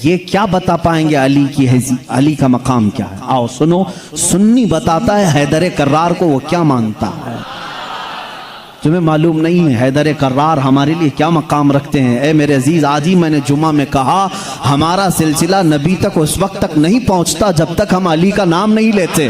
یہ کیا بتا پائیں گے علی کی علی کا مقام کیا ہے؟ آؤ سنو، سنی بتاتا ہے حیدر کرار کو وہ کیا مانتا ہے۔ تمہیں معلوم نہیں ہے حیدر کرار ہمارے لیے کیا مقام رکھتے ہیں؟ اے میرے عزیز، آج ہی میں نے جمعہ میں کہا ہمارا سلسلہ نبی تک اس وقت تک نہیں پہنچتا جب تک ہم علی کا نام نہیں لیتے۔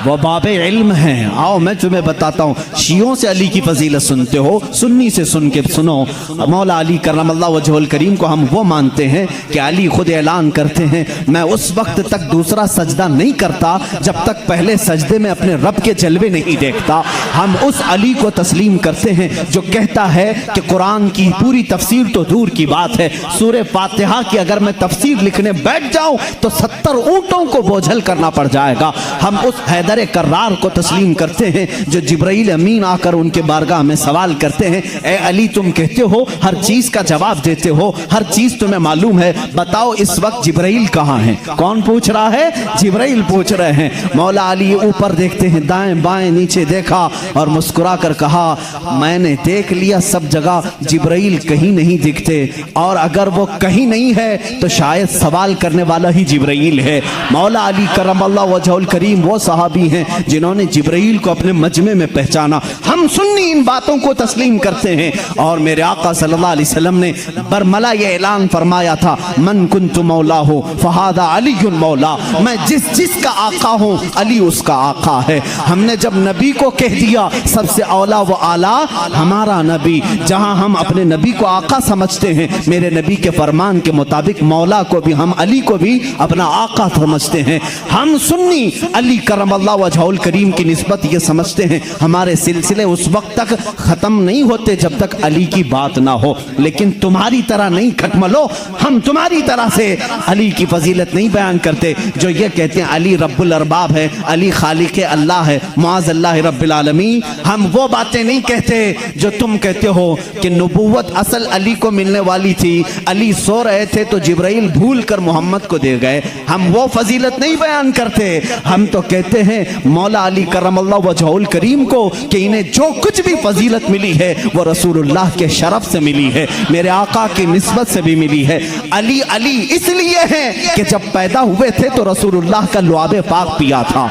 وہ باب علم ہیں۔ آؤ میں تمہیں بتاتا ہوں، شیعوں سے علی کی فضیلت سنتے ہو، سنی سے سن کے سنو۔ مولا علی کرم اللہ وجہ الکریم کو ہم وہ مانتے ہیں کہ علی خود اعلان کرتے ہیں میں اس وقت تک دوسرا سجدہ نہیں کرتا جب تک پہلے سجدے میں اپنے رب کے جلوے نہیں دیکھتا۔ ہم اس علی کو تسلیم کرتے ہیں جو کہتا ہے کہ قرآن کی پوری تفسیر تو دور کی بات ہے، سورہ فاتحہ کی اگر میں تفسیر لکھنے بیٹھ جاؤں تو 70 اونٹوں کو بوجھل کرنا پڑ جائے گا۔ ہم اس حیدر کرار کو تسلیم کرتے ہیں جو جبرائیل امین آ کر ان کے بارگاہ میں سوال کرتے ہیں اے علی تم کہتے ہو ہر چیز کا جواب دیتے ہو، ہر چیز تمہیں معلوم ہے، بتاؤ اس وقت جبرائیل کہاں ہیں؟ کون پوچھ رہا ہے؟ جبرائیل پوچھ رہے ہیں۔ مولا علی اوپر دیکھتے ہیں، دائیں بائیں نیچے دیکھا اور مسکرا کر کہا میں نے دیکھ لیا سب جگہ جبرائیل کہیں نہیں دکھتے، اور اگر وہ کہیں نہیں ہے تو شاید سوال کرنے والا ہی جبرائیل ہے۔ مولا علی کرم اللہ وجہ الکریم وہ صحابی ہیں جنہوں نے جبرائیل کو اپنے مجمع میں پہچانا۔ ہم سنی ان باتوں کو تسلیم کرتے ہیں، اور میرے آقا صلی اللہ علیہ وسلم نے برملا یہ اعلان فرمایا تھا من کنت مولا ہو فہذا علی مولا، میں جس کا آقا ہوں علی اس کا آقا ہے۔ ہم نے جب نبی کو کہہ دیا سب سے اولا و اعلیٰ ہمارا نبی، جہاں ہم اپنے نبی کو آقا سمجھتے ہیں، میرے نبی کے فرمان کے مطابق مولا کو بھی ہم علی کو بھی اپنا آقا سمجھتے ہیں۔ ہم سنی علی کرم اللہ وجہ الکریم کی نسبت یہ سمجھتے ہیں ہمارے سلسلے اس وقت تک ختم نہیں ہوتے جب تک علی کی بات نہ ہو، لیکن تمہاری طرح نہیں کھٹملو، ہم تمہاری طرح سے علی کی فضیلت نہیں بیان کرتے جو یہ کہتے ہیں علی رب الارباب ہے، علی خالق اللہ ہے، معاذ اللہ رب العالمین۔ ہم وہ باتیں نہیں کہتے جو تم کہتے ہو کہ نبوت اصل علی کو ملنے والی تھی، علی سو رہے تھے تو جبرائیل بھول کر محمد کو دے گئے۔ ہم وہ فضیلت نہیں بیان کرتے، ہم تو کہتے ہیں مولا علی کرم اللہ وجہ الکریم کو کہ انہیں جو کچھ بھی فضیلت ملی ہے وہ رسول اللہ کے شرف سے ملی ہے، میرے آقا کی نسبت سے بھی ملی ہے۔ علی علی اس لیے ہیں کہ جب پیدا ہوئے تھے تو رسول اللہ کا لعاب پاک پیا تھا۔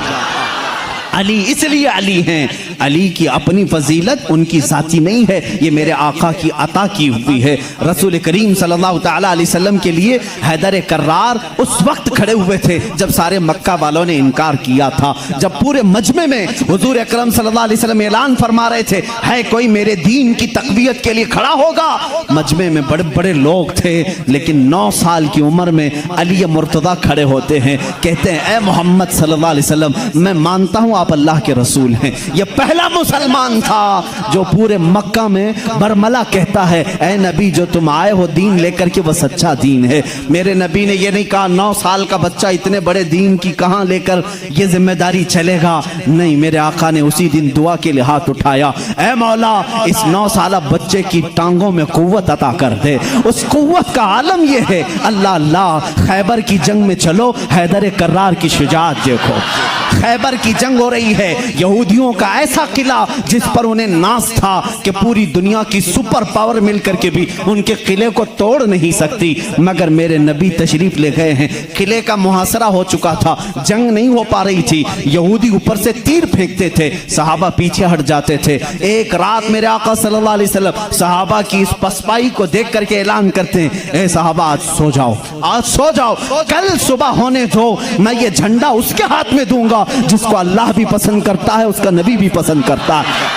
علی اس لیے علی ہیں، علی کی اپنی فضیلت ان کی ذاتی نہیں ہے، یہ میرے آقا کی عطا کی ہوئی ہے۔ رسول کریم صلی اللہ تعالیٰ علیہ وسلم کے لیے حیدر کرار اس وقت کھڑے ہوئے تھے جب سارے مکہ والوں نے انکار کیا تھا، جب پورے مجمع میں حضور اکرم صلی اللہ علیہ وسلم اعلان فرما رہے تھے ہے کوئی میرے دین کی تقویت کے لیے کھڑا ہوگا۔ مجمع میں بڑے بڑے لوگ تھے، لیکن 9 سال کی عمر میں علی مرتضیٰ کھڑے ہوتے ہیں، کہتے ہیں اے محمد صلی اللہ علیہ وسلم میں مانتا ہوں آپ اللہ کے رسول ہیں۔ یہ پہلا مسلمان تھا جو پورے مکہ میں برملا کہتا ہے اے نبی جو تم آئے ہو دین لے کر کے وہ سچا دین ہے۔ میرے نبی نے یہ نہیں کہا 9 سال کا بچہ اتنے بڑے دین کی کہاں لے کر یہ ذمہ داری چلے گا، نہیں، میرے آقا نے اسی دن دعا کے لیے ہاتھ اٹھایا اے مولا اس 9 سالہ بچے کی ٹانگوں میں قوت عطا کر دے۔ اس قوت کا عالم یہ ہے اللہ اللہ، خیبر کی جنگ میں چلو حیدر کرار کی شجاعت دیکھو۔ خیبر کی جنگ ہو رہی ہے، یہودیوں کا ایسا قلعہ جس پر انہیں ناز تھا کہ پوری دنیا کی سپر پاور مل کر کے بھی ان کے قلعے کو توڑ نہیں سکتی، مگر میرے نبی تشریف لے گئے ہیں۔ قلعے کا محاصرہ ہو چکا تھا، جنگ نہیں ہو پا رہی تھی، یہودی اوپر سے تیر پھینکتے تھے، صحابہ پیچھے ہٹ جاتے تھے۔ ایک رات میرے آقا صلی اللہ علیہ وسلم صحابہ کی اس پسپائی کو دیکھ کر کے اعلان کرتے ہیں اے صحابہ آج سو جاؤ، آج سو جاؤ، کل صبح ہونے دو، میں یہ جھنڈا اس کے ہاتھ میں دوں گا جس کو اللہ بھی پسند کرتا ہے اس کا نبی بھی پسند کرتا ہے۔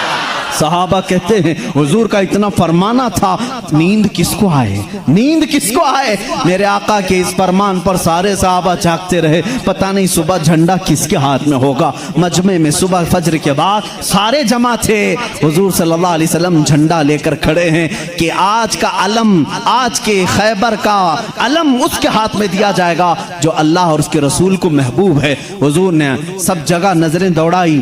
صحابہ کہتے ہیں حضور کا اتنا فرمانا تھا، نیند کس کو آئے، نیند کس کو آئے؟ میرے آقا کے اس فرمان پر سارے صحابہ جاگتے رہے، پتہ نہیں صبح جھنڈا کس کے ہاتھ میں ہوگا۔ مجمع میں صبح فجر کے بعد سارے جمع تھے، حضور صلی اللہ علیہ وسلم جھنڈا لے کر کھڑے ہیں کہ آج کا علم، آج کے خیبر کا علم اس کے ہاتھ میں دیا جائے گا جو اللہ اور اس کے رسول کو محبوب ہے۔ حضور نے سب جگہ نظریں دوڑائی،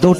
2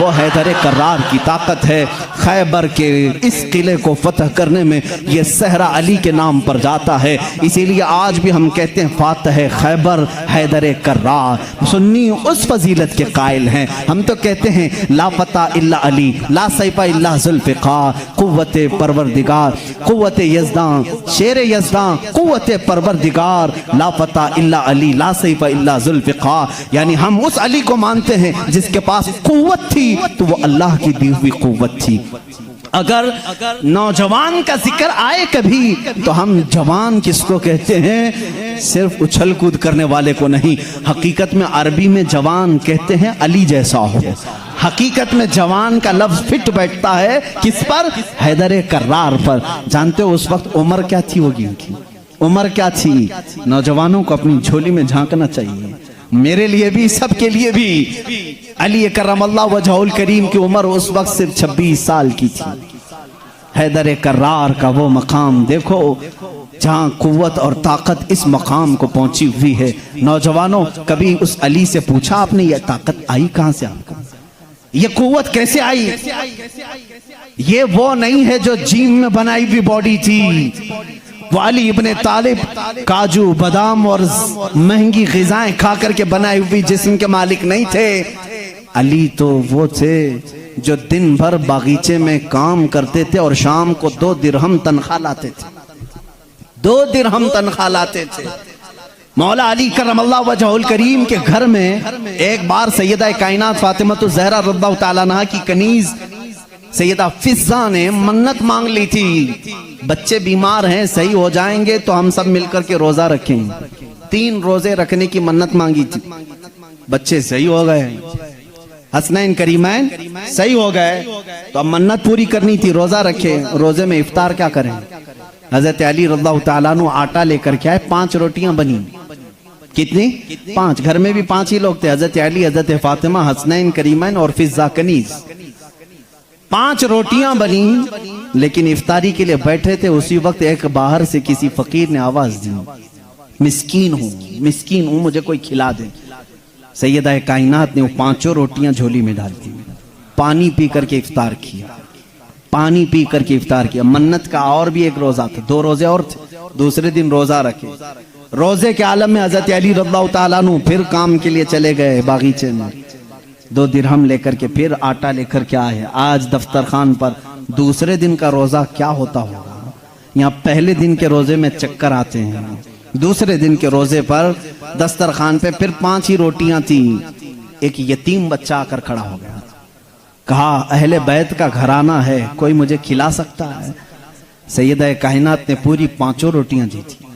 وہ حیدر کرار کی طاقت ہے۔ خیبر کے اس قلعے کو فتح کرنے میں یہ صحرا علی کے نام پر جاتا ہے، اسی لیے آج بھی ہم کہتے ہیں فاتح خیبر حیدر کرار۔ سنی اس فضیلت کے قائل ہیں، ہم تو کہتے ہیں لا فتح الا علی، لا سیف الا ذوالفقار، قوت پروردگار، قوت یزداں، شیر یزداں، قوت پروردگار، لا فتح الا علی، لا سیف الا ذوالفقار۔ یعنی ہم اس علی کو مانتے ہیں جس کے پاس قوت تھی تو وہ اللہ کی دی ہوئی قوت تھی۔ اگر نوجوان کا ذکر آئے کبھی تو ہم جوان کس کو کہتے ہیں؟ صرف اچھل کود کرنے والے کو نہیں، حقیقت میں عربی میں جوان کہتے ہیں علی جیسا ہو۔ حقیقت میں جوان کا لفظ فٹ بیٹھتا ہے کس پر؟ حیدر کرار پر۔ جانتے ہو اس وقت عمر کیا تھی ہوگی ان کی؟ عمر کیا تھی؟ نوجوانوں کو اپنی جھولی میں جھانکنا چاہیے، میرے لیے بھی، سب کے لیے بھی۔ علی کرم اللہ وجہہ الکریم کی عمر اس وقت صرف 26 سال کی تھی۔ حیدر کرار کا وہ مقام دیکھو جہاں قوت اور طاقت اس مقام کو پہنچی ہوئی ہے۔ نوجوانوں کبھی اس علی سے پوچھا آپ نے یہ طاقت آئی کہاں سے آپ کو؟ یہ قوت کیسے آئی؟ یہ وہ نہیں ہے جو جیم میں بنائی ہوئی باڈی تھی۔ وہ علی ابن طالب کاجو بادام اور مہنگی غذائیں کھا کر کے بنائی ہوئی جسم کے مالک نہیں تھے۔ علی تو وہ تھے جو دن بھر باغیچے میں کام کرتے تھے اور شام کو 2 درہم تنخواہ لاتے تھے، 2 درہم تنخواہ لاتے تھے۔ مولا علی کرم اللہ وجہہ الکریم کے گھر میں ایک بار سیدہ کائنات فاطمہ الزہرا رضی اللہ تعالیٰ عنہا کی کنیز سیدہ فضہ نے منت مانگ لی تھی، بچے بیمار ہیں، صحیح ہو جائیں گے تو ہم سب مل کر کے روزہ رکھیں۔ 3 روزے رکھنے کی منت مانگی تھی، بچے صحیح ہو گئے، حسنین کریمین صحیح ہو گئے، تو اب منت پوری کرنی تھی، روزہ رکھے۔ روزے میں افطار کیا کریں؟ حضرت علی رضی اللہ تعالیٰ عنہ آٹا لے کر کے آئے، 5 روٹیاں بنی۔ کتنی؟ 5۔ گھر میں بھی 5 ہی لوگ تھے، حضرت علی، حضرت فاطمہ، حسنین کریمین اور فضہ کنیز۔ 5 روٹیاں بنی، لیکن افطاری کے لیے بیٹھے تھے، اسی وقت ایک باہر سے کسی فقیر نے آواز دی، مسکین ہوں، مجھے کوئی کھلا دے۔ سیدہ کائنات نے وہ 5 روٹیاں جھولی میں ڈال دی، پانی پی کر کے افطار کیا، پانی پی کر کے افطار کیا۔ منت کا اور بھی ایک روزہ تھا، 2 روزے اور تھے، دوسرے دن روزہ رکھے۔ روزے کے عالم میں حضرت علی رضی اللہ تعالیٰ عنہ پھر کام کے لیے چلے گئے باغیچے میں، 2 درہم لے کر کے پھر آٹا لے کر کے آئے۔ آج دفترخان پر دوسرے دن کا روزہ کیا ہوتا ہوگا؟ یہاں پہلے دن کے روزے میں چکر آتے ہیں، دوسرے دن کے روزے پر دسترخوان پہ پھر 5 ہی روٹیاں تھیں۔ ایک یتیم بچہ آ کر کھڑا ہو گیا، کہا اہل بیت کا گھرانہ ہے، کوئی مجھے کھلا سکتا ہے؟ سیدہ کائنات نے پوری 5 روٹیاں دی تھی،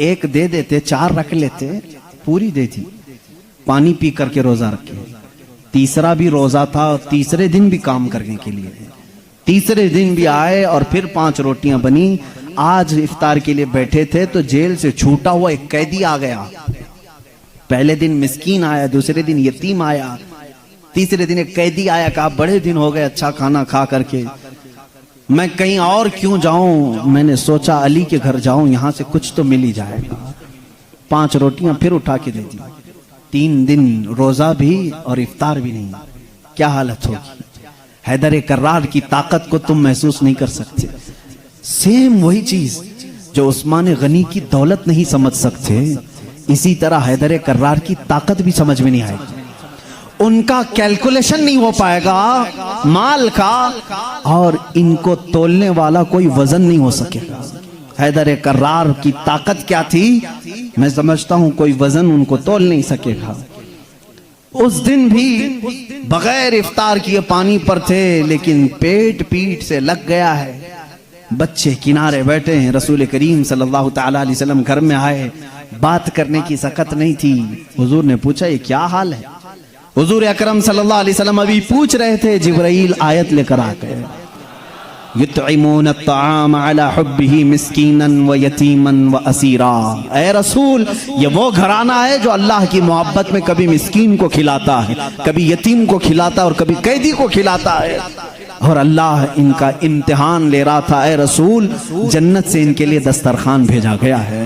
ایک دے دیتے، 4 رکھ لیتے، پوری دے دی، پانی پی کر کے روزہ رکھے۔ تیسرا بھی روزہ تھا، تیسرے دن بھی کام کرنے کے لیے، تیسرے دن بھی آئے اور پھر 5 روٹیاں بنی۔ آج افطار کے لیے بیٹھے تھے تو جیل سے چھوٹا ہوا ایک قیدی آ گیا۔ پہلے دن مسکین آیا، دوسرے دن یتیم آیا، تیسرے دن ایک قیدی آیا، کہا بڑے دن ہو گئے اچھا کھانا کھا کر کے، میں کہیں اور کیوں جاؤں، میں نے سوچا علی کے گھر جاؤں، یہاں سے کچھ تو مل ہی جائے گا۔ 5 روٹیاں پھر اٹھا کے دے دی۔ 3 دن روزہ بھی اور افطار بھی نہیں، کیا حالت ہوگی؟ حیدر کرار کی طاقت کو تم محسوس نہیں کر سکتے۔ سیم وہی چیز جو عثمان غنی کی دولت نہیں سمجھ سکتے، اسی طرح حیدر کرار کی طاقت بھی سمجھ میں نہیں آئے گی۔ ان کا کیلکولیشن نہیں ہو پائے گا مال کا، اور ان کو تولنے والا کوئی وزن نہیں ہو سکے گا۔ حیدر کرار کی طاقت کیا تھی؟ میں سمجھتا ہوں کوئی وزن ان کو تول نہیں سکے گا۔ اس دن بھی بغیر افطار کیے پانی پر تھے، لیکن پیٹ سے لگ گیا ہے۔ بچے کنارے بیٹھے ہیں، رسول کریم صلی اللہ تعالیٰ علیہ وسلم گھر میں آئے، بات کرنے کی سکت نہیں تھی۔ حضور نے پوچھا یہ کیا حال ہے؟ حضور اکرم صلی اللہ علیہ وسلم ابھی پوچھ رہے تھے، جبرائیل آیت لے کر آ گئے، یطعمون الطعام علی حبہ مسکینا و یتیما و اسیرا۔ اے رسول، یہ وہ گھرانہ ہے جو اللہ کی محبت میں کبھی مسکین کو کھلاتا ہے، کبھی یتیم کو کھلاتا ہے اور کبھی قیدی کو کھلاتا ہے، اور اللہ ان کا امتحان لے رہا تھا۔ اے رسول، جنت سے ان کے لیے دسترخوان بھیجا گیا ہے۔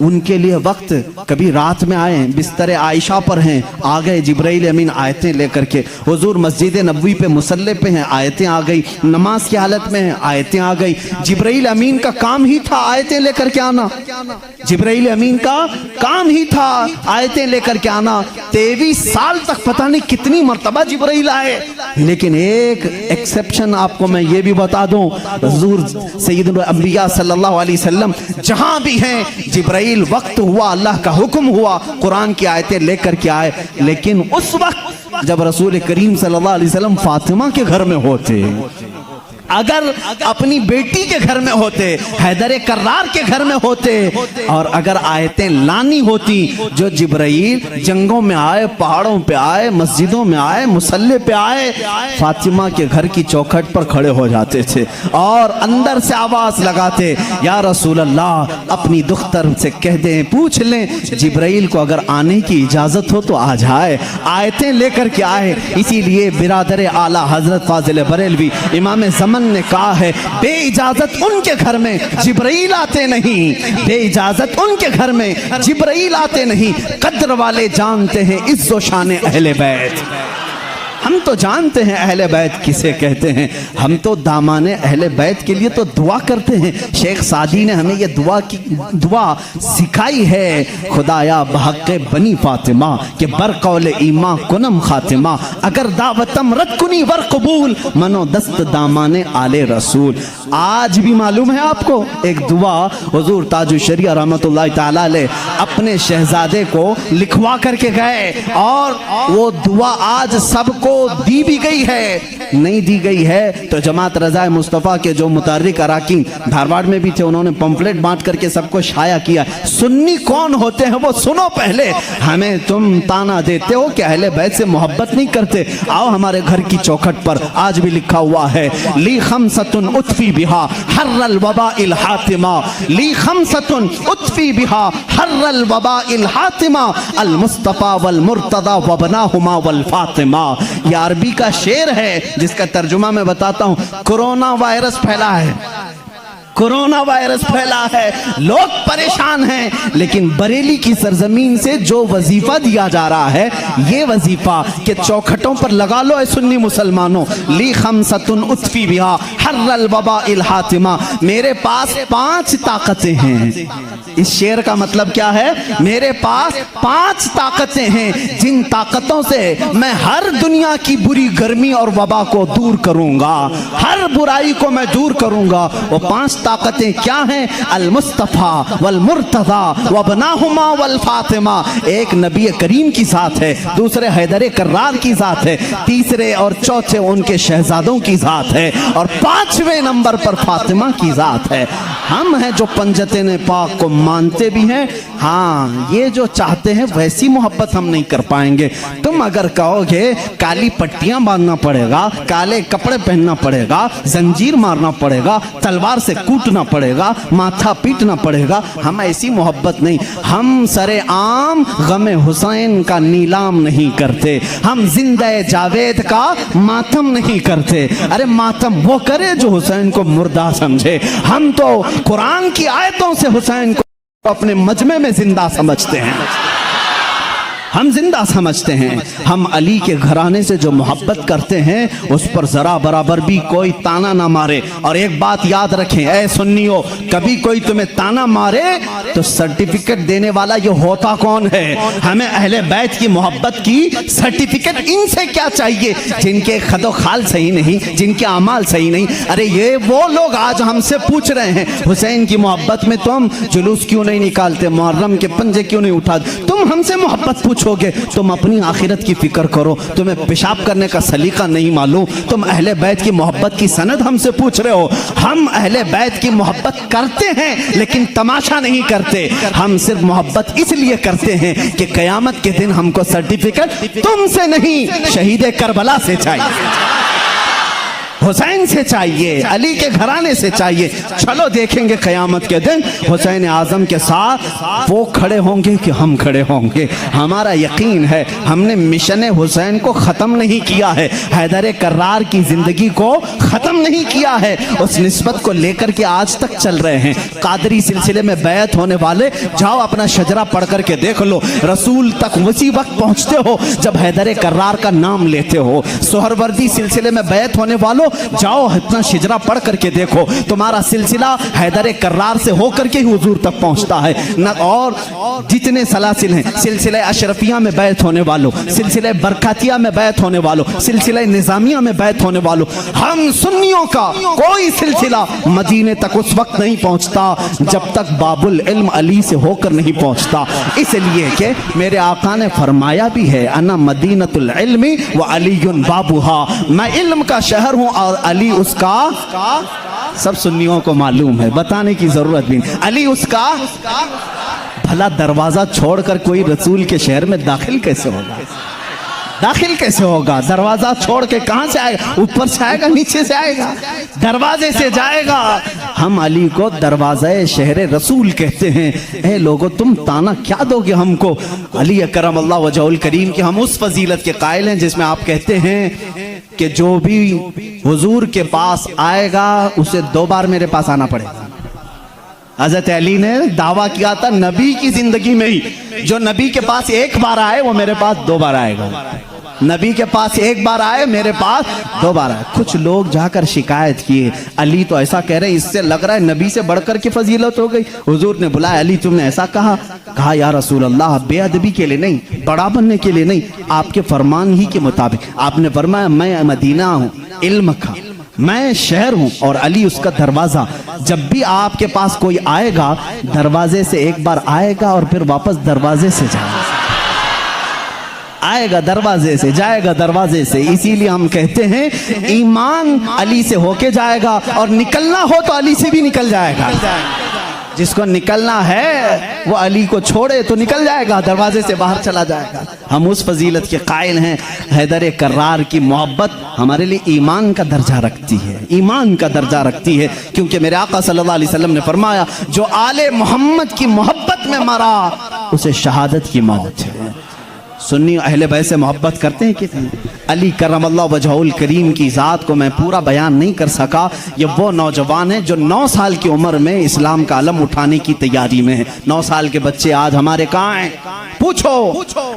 ان کے لیے وقت کبھی رات میں آئے بستر عائشہ پر ہیں, آ گئے جبرائیل امین آیتیں لے کر کے, حضور مسجد نبوی پہ مصلی پہ ہیں, آیتیں آ گئی, نماز کی حالت میں ہیں, آیتیں آ گئی. جبرائیل امین کا کام ہی تھا آیتیں لے کر کے آنا, جبرائیل امین کا کام ہی تھا آیتیں لے کر کے آنا. 23 سال تک پتہ نہیں کتنی مرتبہ جبرائیل آئے, لیکن ایک ایکسپشن آپ کو میں یہ بھی بتا دوں, حضور سید الانبیاء صلی اللہ علیہ وسلم جہاں بھی ہیں جبرائیل وقت ہوا, اللہ کا حکم ہوا, قرآن کی آیتیں لے کر کے آئے. لیکن اس وقت جب رسول کریم صلی اللہ علیہ وسلم فاطمہ کے گھر میں ہوتے, اگر اپنی بیٹی کے گھر میں ہوتے, حیدر کرار کے گھر میں ہوتے, اور اگر آیتیں لانی ہوتی, جو جبرائیل جنگوں میں آئے, پہاڑوں پہ آئے, مسجدوں میں آئے, مصلی پہ آئے, فاطمہ کے گھر کی چوکھٹ پر کھڑے ہو جاتے تھے اور اندر سے آواز لگاتے, یا رسول اللہ اپنی دختر سے کہہ دیں, پوچھ لیں جبرائیل کو اگر آنے کی اجازت ہو تو آ جائے, آیتیں لے کر کے آئے. اسی لیے برادر اعلیٰ حضرت فاضل بریلوی امام زمان نے کہا ہے, بے اجازت ان کے گھر میں جبرائیل آتے نہیں, بے اجازت ان کے گھر میں جبرائیل آتے نہیں. قدر والے جانتے ہیں عز و شان اہل بیت. ہم تو جانتے ہیں اہل بیت کسے کہتے ہیں, ہم تو دامان اہل بیت کے لیے تو دعا کرتے ہیں. شیخ سعدی نے ہمیں یہ دعا سکھائی ہے, خدایا بحق بنی فاطمہ کہ بر قول ایمان کنم خاتمہ, اگر دعوتم رد کنی ور قبول, منو دست دامان آل رسول. آج بھی معلوم ہے آپ کو ایک دعا حضور تاج الشریعہ رحمت اللہ تعالی علیہ اپنے شہزادے کو لکھوا کر کے گئے, اور وہ دعا آج سب کو دی بھی گئی ہے, نہیں دی گئی ہے تو جماعت رضا مصطفیٰ کے جو متحرک اراکین دھارواڑ میں بھی تھے, انہوں نے پمفلٹ بانٹ کر کے سب کو شائع کیا. سنی کون ہوتے ہیں وہ سنو پہلے. ہمیں تم تانا دیتے ہو کہ اہل بیت سے محبت نہیں کرتے, آؤ ہمارے گھر کی چوکھٹ پر آج بھی لکھا ہوا ہے, لی خمسۃ اطفی بہا حر الوباء الحاتمہ, لی خمسۃ اطفی بہا حر الوباء الحاتمہ, المصطفیٰ والمرتضیٰ وابناہما والفاطمہ. یہ عربی کا شعر ہے جس کا ترجمہ میں بتاتا ہوں. کرونا وائرس پھیلا ہے, کرونا وائرس پھیلا ہے, لوگ پریشان ہیں, لیکن بریلی کی سرزمین سے جو وظیفہ دیا جا رہا ہے, یہ وظیفہ کہ چوکھٹوں پر لگا لو اے سنی مسلمانوں, لی خمسۃ اطفی بہا حر الوباء الحاتمہ, میرے پاس 5 طاقتیں ہیں. اس شعر کا مطلب کیا ہے, میرے پاس 5 طاقتیں ہیں جن طاقتوں سے میں ہر دنیا کی بری گرمی اور وبا کو دور کروں گا, ہر برائی کو میں دور کروں گا. وہ 5 طاقتیں کیا ہیں, المصطفیٰ والمرتضیٰ وابناہما والفاطمہ. ایک نبی کریم کی ذات ہے, دوسرے حیدر کرار کی ذات ہے, تیسرے اور چوتھے ان کے شہزادوں کی ذات ہے, اور 5ویں نمبر پر فاطمہ کی ذات ہے. ہم ہیں جو پنجتین پاک کو مانتے بھی ہیں, ہاں یہ جو چاہتے ہیں ویسی محبت ہم نہیں کر پائیں گے. تم اگر کہو گے کالی پٹیاں باندھنا پڑے گا, کالے کپڑے پہننا پڑے گا, زنجیر مارنا پڑے گا, تلوار سے کوٹنا پڑے گا, ماتھا پیٹنا پڑے گا, ہم ایسی محبت نہیں. ہم سر عام غم حسین کا نیلام نہیں کرتے, ہم زندہ جاوید کا ماتم نہیں کرتے. ارے ماتم وہ کرے جو حسین کو مردہ سمجھے, ہم تو قرآن کی آیتوں سے حسین کو اپنے مجمع میں زندہ سمجھتے ہیں, ہم زندہ سمجھتے ہیں. ہم علی کے گھرانے سے جو محبت کرتے ہیں اس پر ذرا برابر بھی کوئی تانا نہ مارے. اور ایک بات یاد رکھیں اے سنیو, کبھی کوئی تمہیں تانا مارے تو سرٹیفکیٹ دینے والا یہ ہوتا کون ہے؟ ہمیں اہل بیت کی محبت کی سرٹیفکیٹ ان سے کیا چاہیے جن کے خد و خال صحیح نہیں, جن کے اعمال صحیح نہیں. ارے یہ وہ لوگ آج ہم سے پوچھ رہے ہیں حسین کی محبت میں تم جلوس کیوں نہیں نکالتے, محرم کے پنجے کیوں نہیں اٹھاتے. تم ہم سے محبت پوچھو گے, تم اپنی آخرت کی فکر کرو. تمہیں پیشاب کرنے کا سلیقہ نہیں معلوم, تم اہل بیت کی محبت کی سند ہم سے پوچھ رہے ہو. ہم اہل بیت کی محبت کرتے ہیں لیکن تماشا نہیں کرتے, ہم صرف محبت اس لیے کرتے ہیں کہ قیامت کے دن ہم کو سرٹیفکیٹ تم سے نہیں شہید کربلا سے چاہیے. حسین سے چاہیے، علی کے گھرانے سے چاہیے۔ چلو دیکھیں گے قیامت کے دن حسین اعظم کے ساتھ وہ کھڑے ہوں گے کہ ہم کھڑے ہوں گے۔ ہمارا یقین ہے ہم نے مشن حسین کو ختم نہیں کیا ہے، حیدر کرار کی زندگی کو ختم نہیں کیا ہے، اس نسبت کو لے کر کے آج تک چل رہے ہیں۔ قادری سلسلے میں بیعت ہونے والے جاؤ اپنا شجرہ پڑھ کر کے دیکھ لو، رسول تک اسی وقت پہنچتے ہو جب حیدر کرار کا نام لیتے ہو۔ سہروردی سلسلے میں بیعت ہونے والوں جاؤ اپنا شجرہ پڑھ کر کے دیکھو، تمہارا سلسلہ حیدر کرار سے ہو کر کے ہی حضور تک پہنچتا ہے۔ اور جتنے سلاسل ہیں، سلسلہ اشرفیہ میں بیعت ہونے والوں، سلسلہ برکاتیہ میں بیعت ہونے والوں، سلسلہ نظامیہ میں بیعت ہونے والوں، ہم سنیوں کا کوئی سلسلہ مدینے تک اس وقت نہیں پہنچتا جب تک باب العلم علی سے ہو کر نہیں پہنچتا۔ اس لیے کہ میرے آقا نے فرمایا بھی ہے انا مدینۃ العلم وعلی بابھا، میں علم کا شہر ہوں اور علی اس کا، سب سنیوں کو معلوم ہے، بتانے کی ضرورت بھی نہیں، علی اس کا۔ بھلا دروازہ چھوڑ کر کوئی رسول کے شہر میں داخل کیسے ہوگا؟ داخل کیسے ہوگا؟ دروازہ چھوڑ کے کہاں سے آئے گا؟ اوپر سے آئے گا، نیچے سے آئے گا، دروازے سے جائے گا۔ ہم علی کو دروازہ شہر رسول کہتے ہیں۔ اے لوگو تم تانا کیا دو گے ہم کو؟ علی اکرم اللہ وجہ الکریم کی ہم اس فضیلت کے قائل ہیں جس میں آپ کہتے ہیں کہ جو بھی حضور کے پاس آئے گا اسے 2 بار میرے پاس آنا پڑے گا۔ حضرت علی نے دعویٰ کیا تھا نبی کی زندگی میں ہی، جو نبی کے پاس 1 بار آئے وہ میرے پاس 2 بار آئے گا۔ نبی کے پاس 1 بار آئے، میرے پاس 2 بار آئے۔ کچھ لوگ جا کر شکایت کیے علی تو ایسا کہہ رہے، اس سے لگ رہا ہے نبی سے بڑھ کر کی فضیلت ہو گئی۔ حضور نے بلایا، علی تم نے ایسا کہا؟ کہا یا رسول اللہ بے ادبی کے لیے نہیں، بڑا بننے کے لیے نہیں، آپ کے فرمان ہی کے مطابق۔ آپ نے فرمایا میں مدینہ ہوں علم کا، میں شہر ہوں اور علی اس کا دروازہ۔ جب بھی آپ کے پاس کوئی آئے گا دروازے سے 1 بار آئے گا اور پھر واپس دروازے سے جائے گا، آئے گا دروازے سے جائے گا دروازے سے۔ اسی لیے ہم کہتے ہیں ایمان علی سے ہو کے جائے گا اور نکلنا ہو تو علی سے بھی نکل جائے گا۔ جس کو نکلنا ہے وہ علی کو چھوڑے تو نکل جائے گا، دروازے سے باہر چلا جائے گا۔ ہم اس فضیلت کے قائل ہیں۔ حیدر کرار کی محبت ہمارے لیے ایمان کا درجہ رکھتی ہے، ایمان کا درجہ رکھتی ہے، کیونکہ میرے آقا صلی اللہ علیہ وسلم نے فرمایا جو آل محمد کی محبت میں مرا اسے شہادت کی موت ہے۔ سنی اہل بیت سے محبت کرتے ہیں کتنے؟ علی کرم اللہ وجہ الکریم کی ذات کو میں پورا بیان نہیں کر سکا۔ یہ وہ نوجوان ہیں جو 9 سال کی عمر میں اسلام کا علم اٹھانے کی تیاری میں ہیں۔ 9 سال کے بچے آج ہمارے کہاں ہیں؟ پوچھو،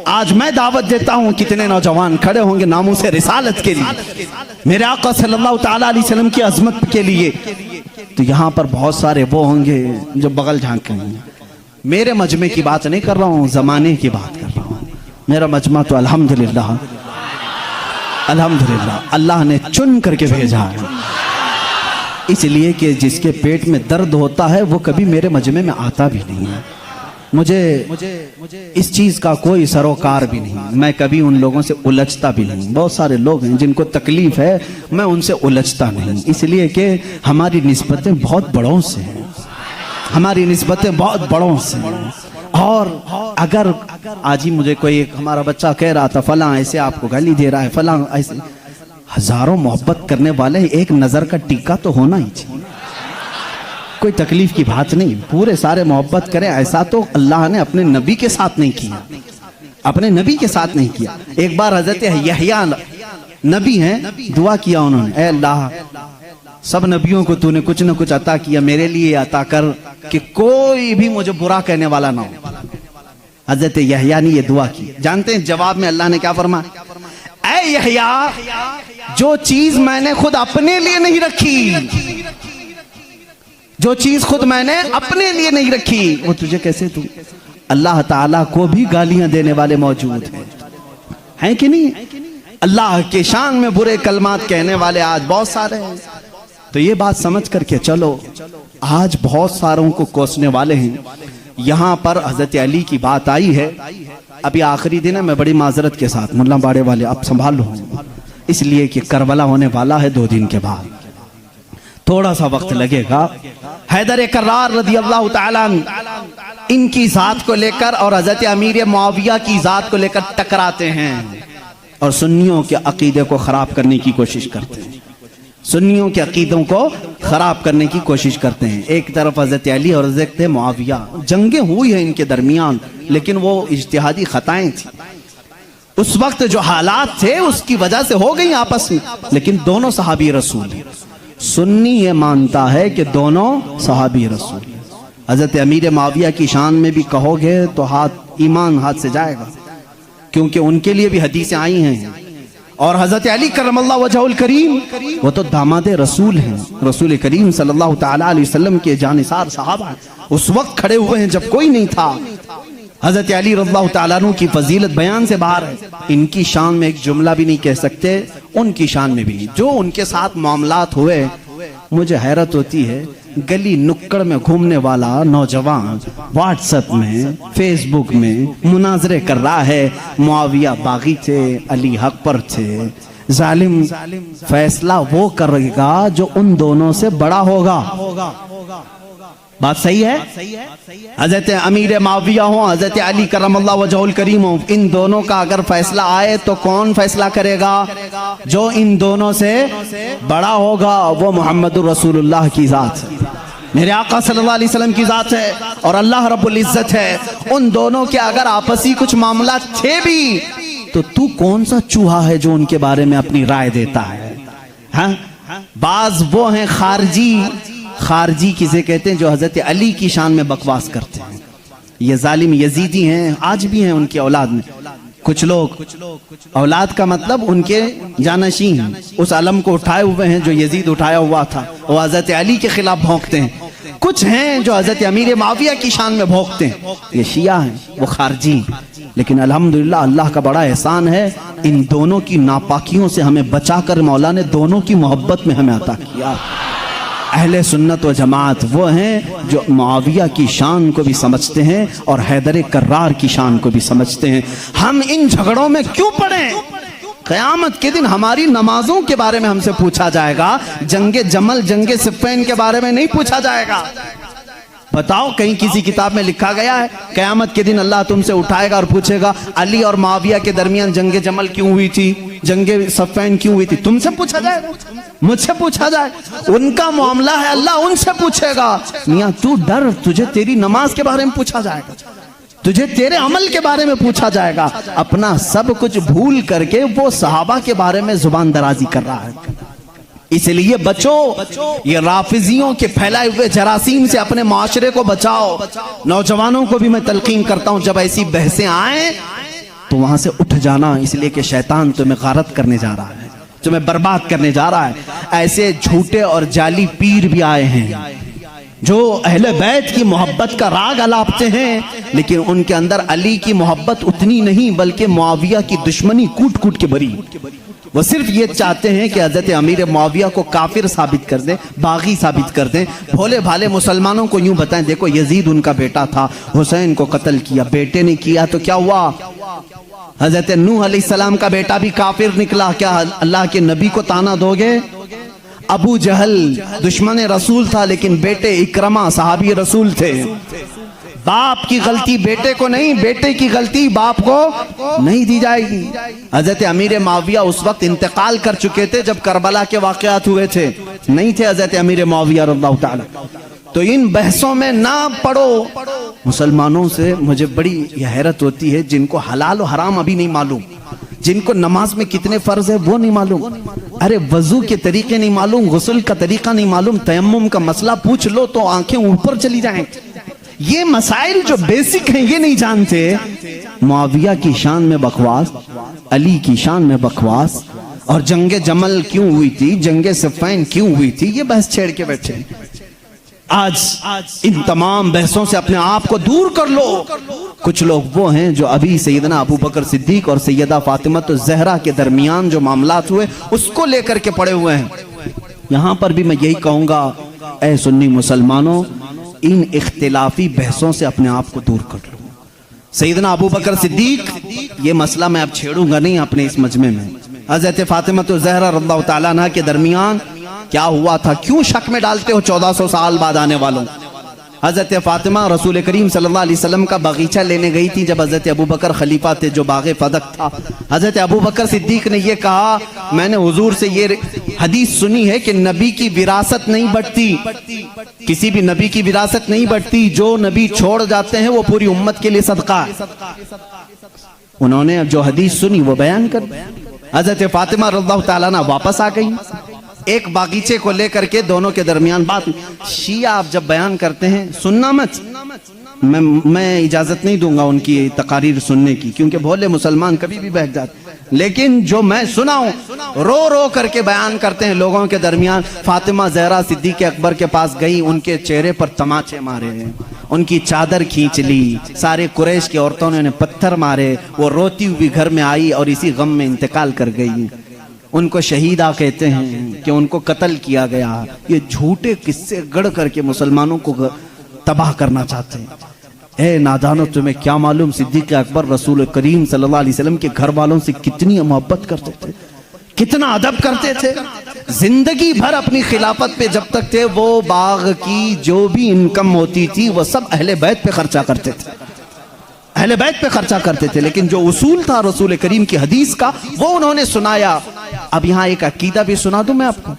آج میں دعوت دیتا ہوں کتنے نوجوان کھڑے ہوں گے ناموس رسالت کے لیے، میرے آقا صلی اللہ تعالیٰ علیہ وسلم کی عظمت کے لیے۔ تو یہاں پر بہت سارے وہ ہوں گے جو بغل جھانکیں گے۔ میرے مجمع کی بات نہیں کر رہا ہوں، زمانے کی بات کر رہا ہوں۔ میرا مجمع تو الحمدللہ اللہ نے چن کر کے بھیجا ہے، اس لیے کہ جس کے پیٹ میں درد ہوتا ہے وہ کبھی میرے مجمع میں آتا بھی نہیں ہے۔ مجھے اس چیز کا کوئی سروکار بھی نہیں، میں کبھی ان لوگوں سے الجھتا بھی نہیں۔ بہت سارے لوگ ہیں جن کو تکلیف ہے، میں ان سے الجھتا نہیں، اس لیے کہ ہماری نسبتیں بہت بڑوں سے ہیں، ہماری نسبتیں بہت بڑوں سے ہیں۔ اور اگر آج ہی مجھے کوئی ہمارا بچہ کہہ رہا تھا فلاں ایسے آپ کو گالی دے رہا ہے، فلاں ایسے، ہزاروں محبت کرنے والے ایک نظر کا ٹیکہ تو ہونا ہی چاہیے، کوئی تکلیف کی بات نہیں، پورے سارے محبت کریں۔ ایسا تو اللہ نے اپنے نبی کے ساتھ نہیں کیا، اپنے نبی کے ساتھ نہیں کیا۔ ایک بار حضرت یحییٰ نبی ہیں، دعا کیا انہوں نے، اے اللہ سب نبیوں کو تو نے کچھ نہ کچھ عطا کیا، میرے لیے عطا کر کہ کوئی بھی مجھے برا کہنے والا نہ ہو۔ حضرت یحییٰ نے یہ دعا کی، جانتے ہیں جواب میں اللہ نے کیا فرمایا؟ اے یحییٰ جو چیز میں نے خود اپنے لیے نہیں رکھی، جو چیز خود میں نے اپنے لیے نہیں رکھی وہ تجھے کیسے دوں؟ اللہ تعالیٰ کو بھی گالیاں دینے والے موجود ہیں کہ نہیں؟ اللہ کے شان میں برے کلمات کہنے والے آج بہت سارے ہیں۔ تو یہ بات سمجھ کر کے چلو، آج بہت ساروں کو کوسنے والے ہیں۔ یہاں پر حضرت علی کی بات آئی ہے، ابھی آخری دن ہے، میں بڑی معذرت کے ساتھ ملا باڑے والے اب سنبھال لو، اس لیے کہ کربلا ہونے والا ہے 2 دن کے بعد، تھوڑا سا وقت لگے گا۔ حیدر کرار رضی اللہ تعالیٰ ان کی ذات کو لے کر اور حضرت امیر معاویہ کی ذات کو لے کر ٹکراتے ہیں اور سنیوں کے عقیدے کو خراب کرنے کی کوشش کرتے ہیں۔ سنیوں کے عقیدوں کو خراب کرنے کی کوشش کرتے ہیں. ایک طرف حضرت علی اور حضرت معاویہ، جنگیں ہوئی ہیں ان کے درمیان، لیکن وہ اجتہادی خطائیں تھیں. اس وقت جو حالات تھے اس کی وجہ سے ہو گئی آپس میں، لیکن دونوں صحابی رسول ہیں. سنی یہ مانتا ہے کہ دونوں صحابی رسول ہیں. حضرت امیر معاویہ کی شان میں بھی کہو گے تو ایمان ہاتھ سے جائے گا، کیونکہ ان کے لیے بھی حدیثیں آئی ہیں. اور حضرت علی کرم اللہ وجہہ الکریم وہ تو داماد رسول ہیں، رسول کریم صلی اللہ تعالی علیہ وسلم کے جانثار صحابہ ہیں. اس وقت کھڑے ہوئے ہیں جب کوئی نہیں تھا. حضرت علی رضی اللہ تعالیٰ عنہ کی فضیلت بیان سے باہر ہے. ان کی شان میں ایک جملہ بھی نہیں کہہ سکتے، ان کی شان میں بھی. جو ان کے ساتھ معاملات ہوئے، مجھے حیرت ہوتی ہے، گلی نکڑ میں گھومنے والا نوجوان واٹس ایپ میں، فیس بک میں مناظرے کر رہا ہے. معاویہ باغی تھے، علی حق پر تھے. ظالم فیصلہ وہ کرے گا جو ان دونوں سے بڑا ہوگا. بات صحیح ہے؟ حضرت امیر معاویہ ہوں، حضرت علی کرم اللہ وجہہ الکریم ہوں، ان دونوں کا اگر فیصلہ آئے تو کون فیصلہ کرے گا؟ جو ان دونوں سے بڑا ہوگا. وہ محمد رسول اللہ کی ذات ہے، میرے آقا صلی اللہ علیہ وسلم کی ذات ہے، اور اللہ رب العزت ہے. ان دونوں کے اگر آپسی کچھ معاملات تھے بھی تو کون سا چوہا ہے جو ان کے بارے میں اپنی رائے دیتا ہے؟ ہاں، بعض وہ ہیں خارجی کسے کہتے ہیں جو حضرت علی کی شان میں بکواس کرتے ہیں. یہ ظالم یزیدی ہیں، آج بھی ہیں ان کی اولاد میں کچھ لوگ. اولاد کا مطلب ان کے جانشین اس علم کو اٹھائے ہوئے ہیں جو یزید اٹھایا ہوا تھا، وہ حضرت علی کے خلاف بھونکتے ہیں. کچھ ہیں جو حضرت امیر معاویہ کی شان میں بھونکتے ہیں، یہ شیعہ ہیں، وہ خارجی. لیکن الحمدللہ اللہ کا بڑا احسان ہے، ان دونوں کی ناپاکیوں سے ہمیں بچا کر مولا نے دونوں کی محبت میں ہمیں عطا کیا. اہل سنت و جماعت وہ ہیں جو معاویہ کی شان کو بھی سمجھتے ہیں اور حیدر کرار کی شان کو بھی سمجھتے ہیں. ہم ان جھگڑوں میں کیوں پڑیں؟ قیامت کے دن ہماری نمازوں کے بارے میں ہم سے پوچھا جائے گا، جنگ جمل جنگ صفین کے بارے میں نہیں پوچھا جائے گا. بتاؤ کہیں کسی کتاب میں لکھا گیا ہے قیامت کے دن اللہ تم سے اٹھائے گا اور پوچھے گا علی اور معاویہ کے درمیان جنگ جمل کیوں ہوئی تھی، جنگ صفین کیوں ہوئی تھی؟ تم سے پوچھا جائے گا، مجھ سے پوچھا جائے. ان کا معاملہ ہے، اللہ ان سے پوچھے گا. میاں تو ڈر، تجھے تیری نماز کے بارے میں پوچھا جائے گا، تجھے تیرے عمل کے بارے میں پوچھا جائے گا. اپنا سب کچھ بھول کر کے وہ صحابہ کے بارے میں زبان درازی کر رہا ہے. اس لیے بچو، یہ رافضیوں کے پھیلائے ہوئے جراثیم سے اپنے معاشرے کو بچاؤ. نوجوانوں کو بھی میں تلقین کرتا ہوں، جب ایسی بحثیں آئیں تو وہاں سے اٹھ جانا، اس لیے کہ شیطان تمہیں غارت کرنے جا رہا ہے، تمہیں برباد کرنے جا رہا ہے. ایسے جھوٹے اور جعلی پیر بھی آئے ہیں جو اہل بیت کی محبت کا راگ الاپتے ہیں، لیکن ان کے اندر علی کی محبت اتنی نہیں بلکہ معاویہ کی دشمنی کوٹ کوٹ کے بری. وہ صرف یہ چاہتے ہیں کہ حضرت امیر معاویہ کو کافر ثابت کر دیں، باغی ثابت کر دیں. بھولے بھالے مسلمانوں کو یوں بتائیں دیکھو یزید ان کا بیٹا تھا، حسین کو قتل کیا، بیٹے نے کیا تو کیا ہوا؟ حضرت نوح علیہ السلام کا بیٹا بھی کافر نکلا، کیا اللہ کے نبی کو تانا دو گے؟ ابو جہل دشمن رسول تھا لیکن بیٹے اکرمہ صحابی رسول تھے. باپ کی غلطی بیٹے کو نہیں، بیٹے کی غلطی باپ کو نہیں دی جائے گی. حضرت امیر معاویہ اس وقت انتقال کر چکے تھے جب کربلا کے واقعات ہوئے تھے، نہیں تھے حضرت امیر معاویہ رضی اللہ تعالی. تو ان بحثوں میں نہ پڑو. مسلمانوں سے مجھے بڑی یہ حیرت ہوتی ہے جن کو حلال و حرام ابھی نہیں معلوم، جن کو نماز میں کتنے فرض ہے وہ نہیں معلوم، ارے وضو کے طریقے نہیں معلوم، غسل کا طریقہ نہیں معلوم، تیمم کا مسئلہ پوچھ لو تو آنکھیں اوپر چلی جائیں. یہ مسائل جو بیسک ہیں یہ نہیں جانتے. معاویہ کی شان میں بکواس، علی کی شان میں بکواس، اور جنگ جمل کیوں ہوئی تھی، جنگ صفین کیوں ہوئی تھی، یہ بحث چھیڑ کے بیٹھے. آج ان تمام بحثوں سے اپنے آپ کو دور کر لو. کچھ لوگ وہ ہیں جو ابھی سیدنا ابو بکر صدیق اور سیدہ فاطمہ الزہرا کے درمیان جو معاملات ہوئے اس کو لے کر کے پڑے ہوئے ہیں. یہاں پر بھی میں یہی کہوں گا، اے سنی مسلمانوں، ان اختلافی بحثوں سے اپنے آپ کو دور کر لو. سیدنا ابو بکر صدیق، یہ مسئلہ میں اب چھیڑوں گا نہیں اپنے اس مجمع میں. حضرت فاطمہ الزہرا رضی اللہ تعالیٰ عنہ کے درمیان کیا ہوا تھا؟ کیوں شک میں ڈالتے ہو 1400 سال بعد آنے والوں؟ حضرت فاطمہ رسول کریم صلی اللہ علیہ وسلم کا باغیچہ لینے گئی تھی جب حضرت ابوبکر خلیفہ تھے جو باغ فدق تھا. حضرت ابوبکر صدیق نے یہ کہا میں نے حضور سے یہ حدیث سنی ہے کہ نبی کی وراثت نہیں بٹتی, کسی بھی نبی کی وراثت نہیں بٹتی, جو نبی چھوڑ جاتے ہیں وہ پوری امت کے لیے صدقہ ہے. انہوں نے جو حدیث سنی وہ بیان کر دی. حضرت فاطمہ رضی اللہ تعالیٰ عنہ واپس آ گئی, ایک باغیچے کو لے کر کے دونوں کے درمیان بات. شیعہ آپ جب بیان کرتے ہیں سننا مت, میں اجازت نہیں دوں گا ان کی تقاریر سننے کی, کیونکہ بھولے مسلمان کبھی بھی بہک جاتے ہیں, لیکن جو میں سنا ہوں رو رو کر کے بیان کرتے ہیں لوگوں کے درمیان. فاطمہ زہرا صدیق اکبر کے پاس گئی, ان کے چہرے پر تماچے مارے, ان کی چادر کھینچ لی, سارے قریش کی عورتوں نے انہیں پتھر مارے, وہ روتی ہوئی گھر میں آئی اور اسی غم میں انتقال کر گئی. ان کو شہیدہ کہتے ہیں کہ ان کو قتل کیا گیا. یہ جھوٹے قصے گڑھ کر کے مسلمانوں کو تباہ کرنا چاہتے ہیں. اے نادانو, تمہیں کیا معلوم صدیق اکبر رسول کریم صلی اللہ علیہ وسلم کے گھر والوں سے کتنی محبت کرتے تھے, کتنا ادب کرتے تھے. زندگی بھر اپنی خلافت پہ جب تک تھے وہ باغ کی جو بھی انکم ہوتی تھی وہ سب اہل بیت پہ خرچہ کرتے تھے, اہل بیت پہ خرچہ کرتے تھے. لیکن جو اصول تھا رسول کریم کی حدیث کا وہ انہوں نے سنایا. اب یہاں ایک عقیدہ بھی سنا دوں میں آپ کو.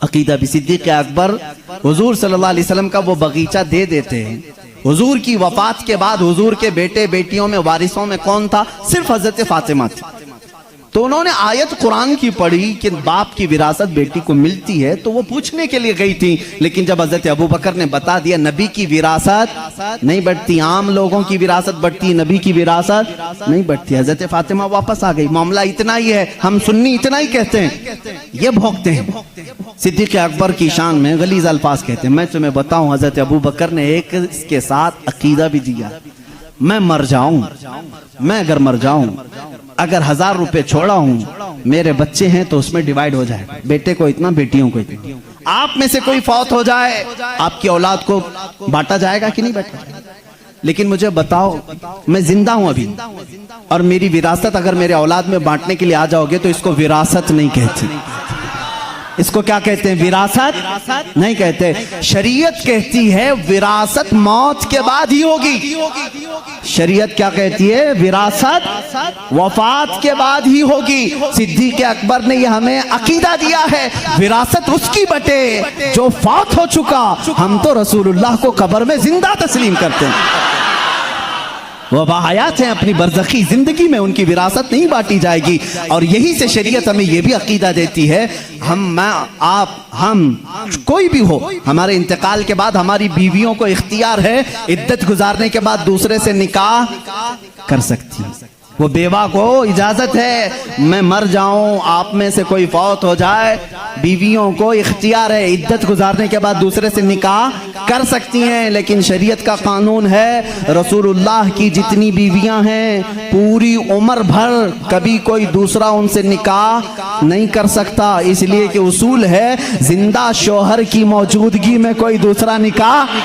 عقیدہ بھی صدیق اکبر حضور صلی اللہ علیہ وسلم کا وہ باغیچہ دے دیتے ہیں. حضور کی وفات کے بعد حضور کے بیٹے بیٹیوں میں وارثوں میں کون تھا؟ صرف حضرت فاطمہ تھی. تو انہوں نے آیت قرآن کی پڑھی کہ باپ کی وراثت بیٹی کو ملتی ہے, تو وہ پوچھنے کے لیے گئی تھی. لیکن جب حضرت ابوبکر نے بتا دیا نبی کی وراثت نہیں بڑھتی, عام لوگوں کی وراثت بڑھتی, نبی کی وراثت نہیں بڑھتی, حضرت فاطمہ واپس آ گئی. معاملہ اتنا ہی ہے, ہم سنی اتنا ہی کہتے ہیں, یہ بھوکتے ہیں. صدیق اکبر کی شان میں غلیظ الفاظ کہتے ہیں. میں تمہیں بتاؤں حضرت ابوبکر نے ایک اس کے ساتھ عقیدہ بھی دیا, میں مر جاؤں, میں اگر مر جاؤں, اگر 1000 روپے چھوڑا ہوں, میرے بچے ہیں تو اس میں ڈیوائیڈ ہو جائے, بیٹے کو اتنا بیٹیوں کو اتنا. آپ میں سے کوئی فوت ہو جائے آپ کی اولاد کو بانٹا جائے گا کہ نہیں بانٹا جائے گا؟ لیکن مجھے بتاؤ, میں زندہ ہوں ابھی اور میری وراثت اگر میرے اولاد میں بانٹنے کے لیے آ جاؤ گے تو اس کو وراثت نہیں کہتے, اس کو کیا کہتے ہیں؟ وراثت نہیں کہتے. شریعت کہتی ہے وراثت موت کے بعد ہی ہوگی. شریعت کیا کہتی ہے؟ وراثت وفات کے بعد ہی ہوگی. صدیق اکبر نے یہ ہمیں عقیدہ دیا ہے, وراثت اس کی بٹے جو فوت ہو چکا. ہم تو رسول اللہ کو قبر میں زندہ تسلیم کرتے ہیں, وہ باحیات ہیں, اپنی برزخی زندگی میں ان کی وراثت نہیں بانٹی جائے گی. اور یہی سے شریعت ہمیں یہ بھی عقیدہ دیتی ہے, ہم کوئی بھی ہو, ہمارے انتقال کے بعد ہماری بیویوں کو اختیار ہے عدت گزارنے کے بعد دوسرے سے نکاح کر سکتی ہیں. وہ بیوہ کو اجازت ہے, میں مر جاؤں, آپ میں سے کوئی فوت ہو جائے, بیویوں کو اختیار ہے عدت گزارنے کے بعد دوسرے سے نکاح کر سکتی ہیں. لیکن شریعت کا قانون ہے رسول اللہ کی جتنی بیویاں ہیں پوری عمر بھر کبھی کوئی دوسرا ان سے نکاح نہیں کر سکتا, اس لیے کہ اصول ہے زندہ شوہر کی موجودگی میں کوئی دوسرا نکاح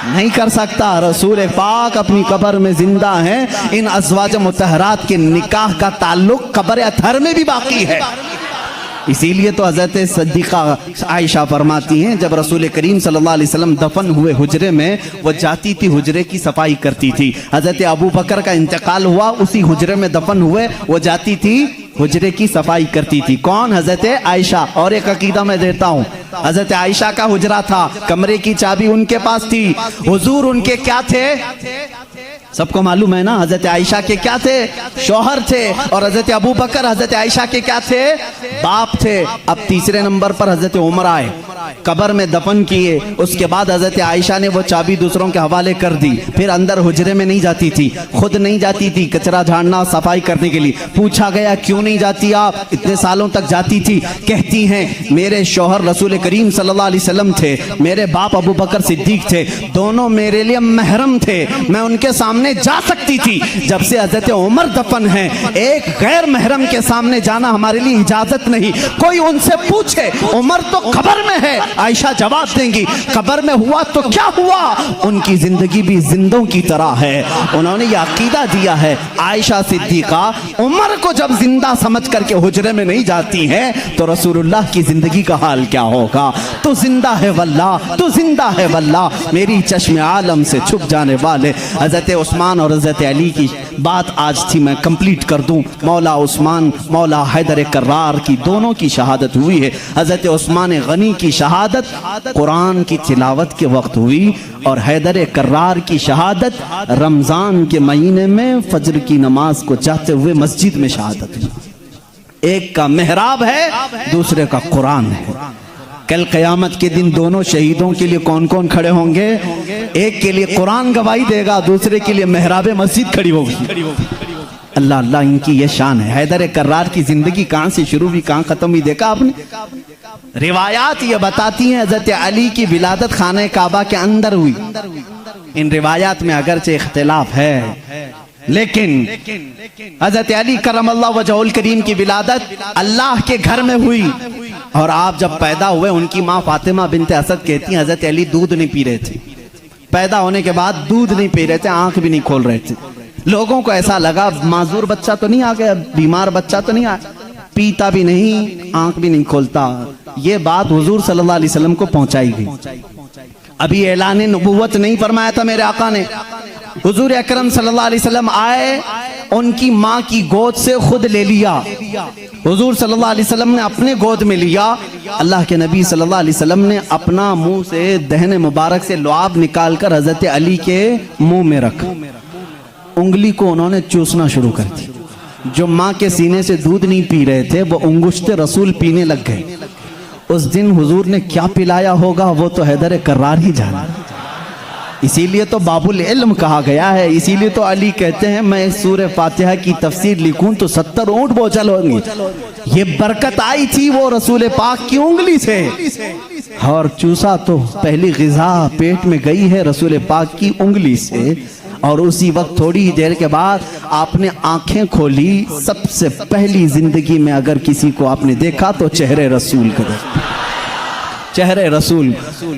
نہیں کر سکتا. رسول پاک اپنی قبر میں زندہ ہیں, ان ازواج مطہرات کے نکاح کا تعلق قبر اطہر میں بھی باقی ہے. اسی لیے تو حضرت صدیقہ عائشہ فرماتی ہیں جب رسول کریم صلی اللہ علیہ وسلم دفن ہوئے حجرے میں, وہ جاتی تھی حجرے کی صفائی کرتی تھی. حضرت ابوبکر کا انتقال ہوا, اسی حجرے میں دفن ہوئے, وہ جاتی تھی حجرے کی صفائی کرتی تھی. کون؟ حضرت عائشہ. اور ایک عقیدہ میں دیتا ہوں, حضرت عائشہ کا حجرہ تھا, کمرے کی چابی ان کے پاس تھی. حضور ان کے کیا تھے؟ سب کو معلوم ہے نا, حضرت عائشہ کے کیا تھے؟ شوہر تھے. اور حضرت ابوبکر حضرت عائشہ کے کیا تھے؟ باپ تھے. اب تیسرے نمبر پر حضرت عمر آئے, قبر میں دفن کیے. اس کے بعد حضرت عائشہ نے وہ چابی دوسروں کے حوالے کر دی. پھر اندر حجرے میں نہیں جاتی تھی, خود نہیں جاتی تھی کچرا جھاڑنا صفائی کرنے کے لیے. پوچھا گیا کیوں نہیں جاتی آپ؟ اتنے سالوں تک جاتی تھی. کہتی ہیں میرے شوہر رسول کریم صلی اللہ علیہ وسلم تھے, میرے باپ ابوبکر صدیق تھے, دونوں میرے لیے محرم تھے, میں ان کے سامنے جا سکتی تھی. جب سے حضرت عمر دفن ہیں, ایک غیر محرم کے سامنے جانا ہمارے لیے اجازت نہیں. کوئی ان سے پوچھے عمر تو قبر میں ہے, عائشہ جواب دیں گی قبر میں ہوا تو کیا ہوا، ان کی زندگی بھی زندوں کی طرح ہے۔ انہوں نے یہ عقیدہ دیا ہے۔ عائشہ صدیقہ عمر کو جب زندہ سمجھ کر کے حجرے میں نہیں جاتی ہیں تو رسول اللہ کی زندگی کا حال کیا ہوگا۔ تو زندہ ہے واللہ، تو زندہ ہے واللہ، میری چشم عالم سے چھپ جانے والے حضرت عثمان اور حضرت علی کی بات آج تھی میں کمپلیٹ کر دوں۔ مولا عثمان، مولا حیدر کرار کی دونوں کی شہادت ہوئی ہے۔ حضرت عثمان غنی کی شہادت قرآن کی تلاوت کے وقت ہوئی اور حیدر کرار کی شہادت رمضان کے مہینے میں فجر کی نماز کو جاتے ہوئے مسجد میں شہادت ہوئی۔ ایک کا محراب ہے، دوسرے کا قرآن ہے۔ کل قیامت کے دن دونوں شہیدوں کے لیے کون کون کھڑے ہوں گے؟ ایک کے لیے قرآن گواہی دے گا، دوسرے کے لیے محراب مسجد کھڑی ہوگی۔ اللہ اللہ، ان کی یہ شان ہے۔ حیدر کرار کی زندگی کہاں سے شروع ہوئی کہاں ختم ہوئی دیکھا آپ نے؟ روایات یہ بتاتی ہیں حضرت علی کی ولادت خانہ کعبہ کے اندر ہوئی۔ ان روایات میں اگرچہ اختلاف ہے لیکن حضرت علی کرم اللہ وجہہ الکریم کی ولادت اللہ کے گھر میں ہوئی، اور آپ جب پیدا ہوئے ان کی ماں فاطمہ بنت اسد کہتی ہیں حضرت علی دودھ نہیں پی رہے تھے، پیدا ہونے کے بعد دودھ نہیں پی رہے تھے، آنکھ بھی نہیں کھول رہے تھے۔ لوگوں کو ایسا لگا معذور بچہ تو نہیں آ گیا، بیمار بچہ تو نہیں آیا، پیتا بھی نہیں، آنکھ بھی نہیں کھولتا۔ یہ بات حضور صلی اللہ علیہ وسلم کو پہنچائی گئی۔ ابھی اعلان نبوت نہیں فرمایا تھا میرے آقا نے۔ حضور اکرم صلی اللہ علیہ وسلم آئے، ان کی ماں کی گود سے خود لے لیا۔ حضور صلی اللہ علیہ وسلم نے اپنے گود میں لیا۔ اللہ کے نبی صلی اللہ علیہ وسلم نے اپنا منہ سے دہن مبارک سے لعاب نکال کر حضرت علی کے منہ میں رکھا، انگلی کو انہوں نے چوسنا شروع کر دی۔ جو ماں کے سینے سے دودھ نہیں پی رہے تھے وہ انگشت رسول پینے لگ گئے۔ اس دن حضور نے کیا پلایا ہوگا وہ تو حیدر کرار ہی جانا۔ اسی لیے تو باب العلم کہا گیا ہے، اسی لیے تو علی کہتے ہیں میں سورہ فاتحہ کی تفسیر لکھوں تو 70 اونٹ بوجھل ہوں گے۔ یہ برکت آئی تھی وہ رسول پاک کی انگلی سے، اور چوسا تو پہلی غذا پیٹ میں گئی ہے رسول پاک کی انگلی سے، اور اسی وقت تھوڑی دیر کے بعد آپ نے آنکھیں کھولی۔ سب سے پہلی زندگی میں اگر کسی کو آپ نے دیکھا تو چہرے رسول کو دیکھا، چہرے رسول۔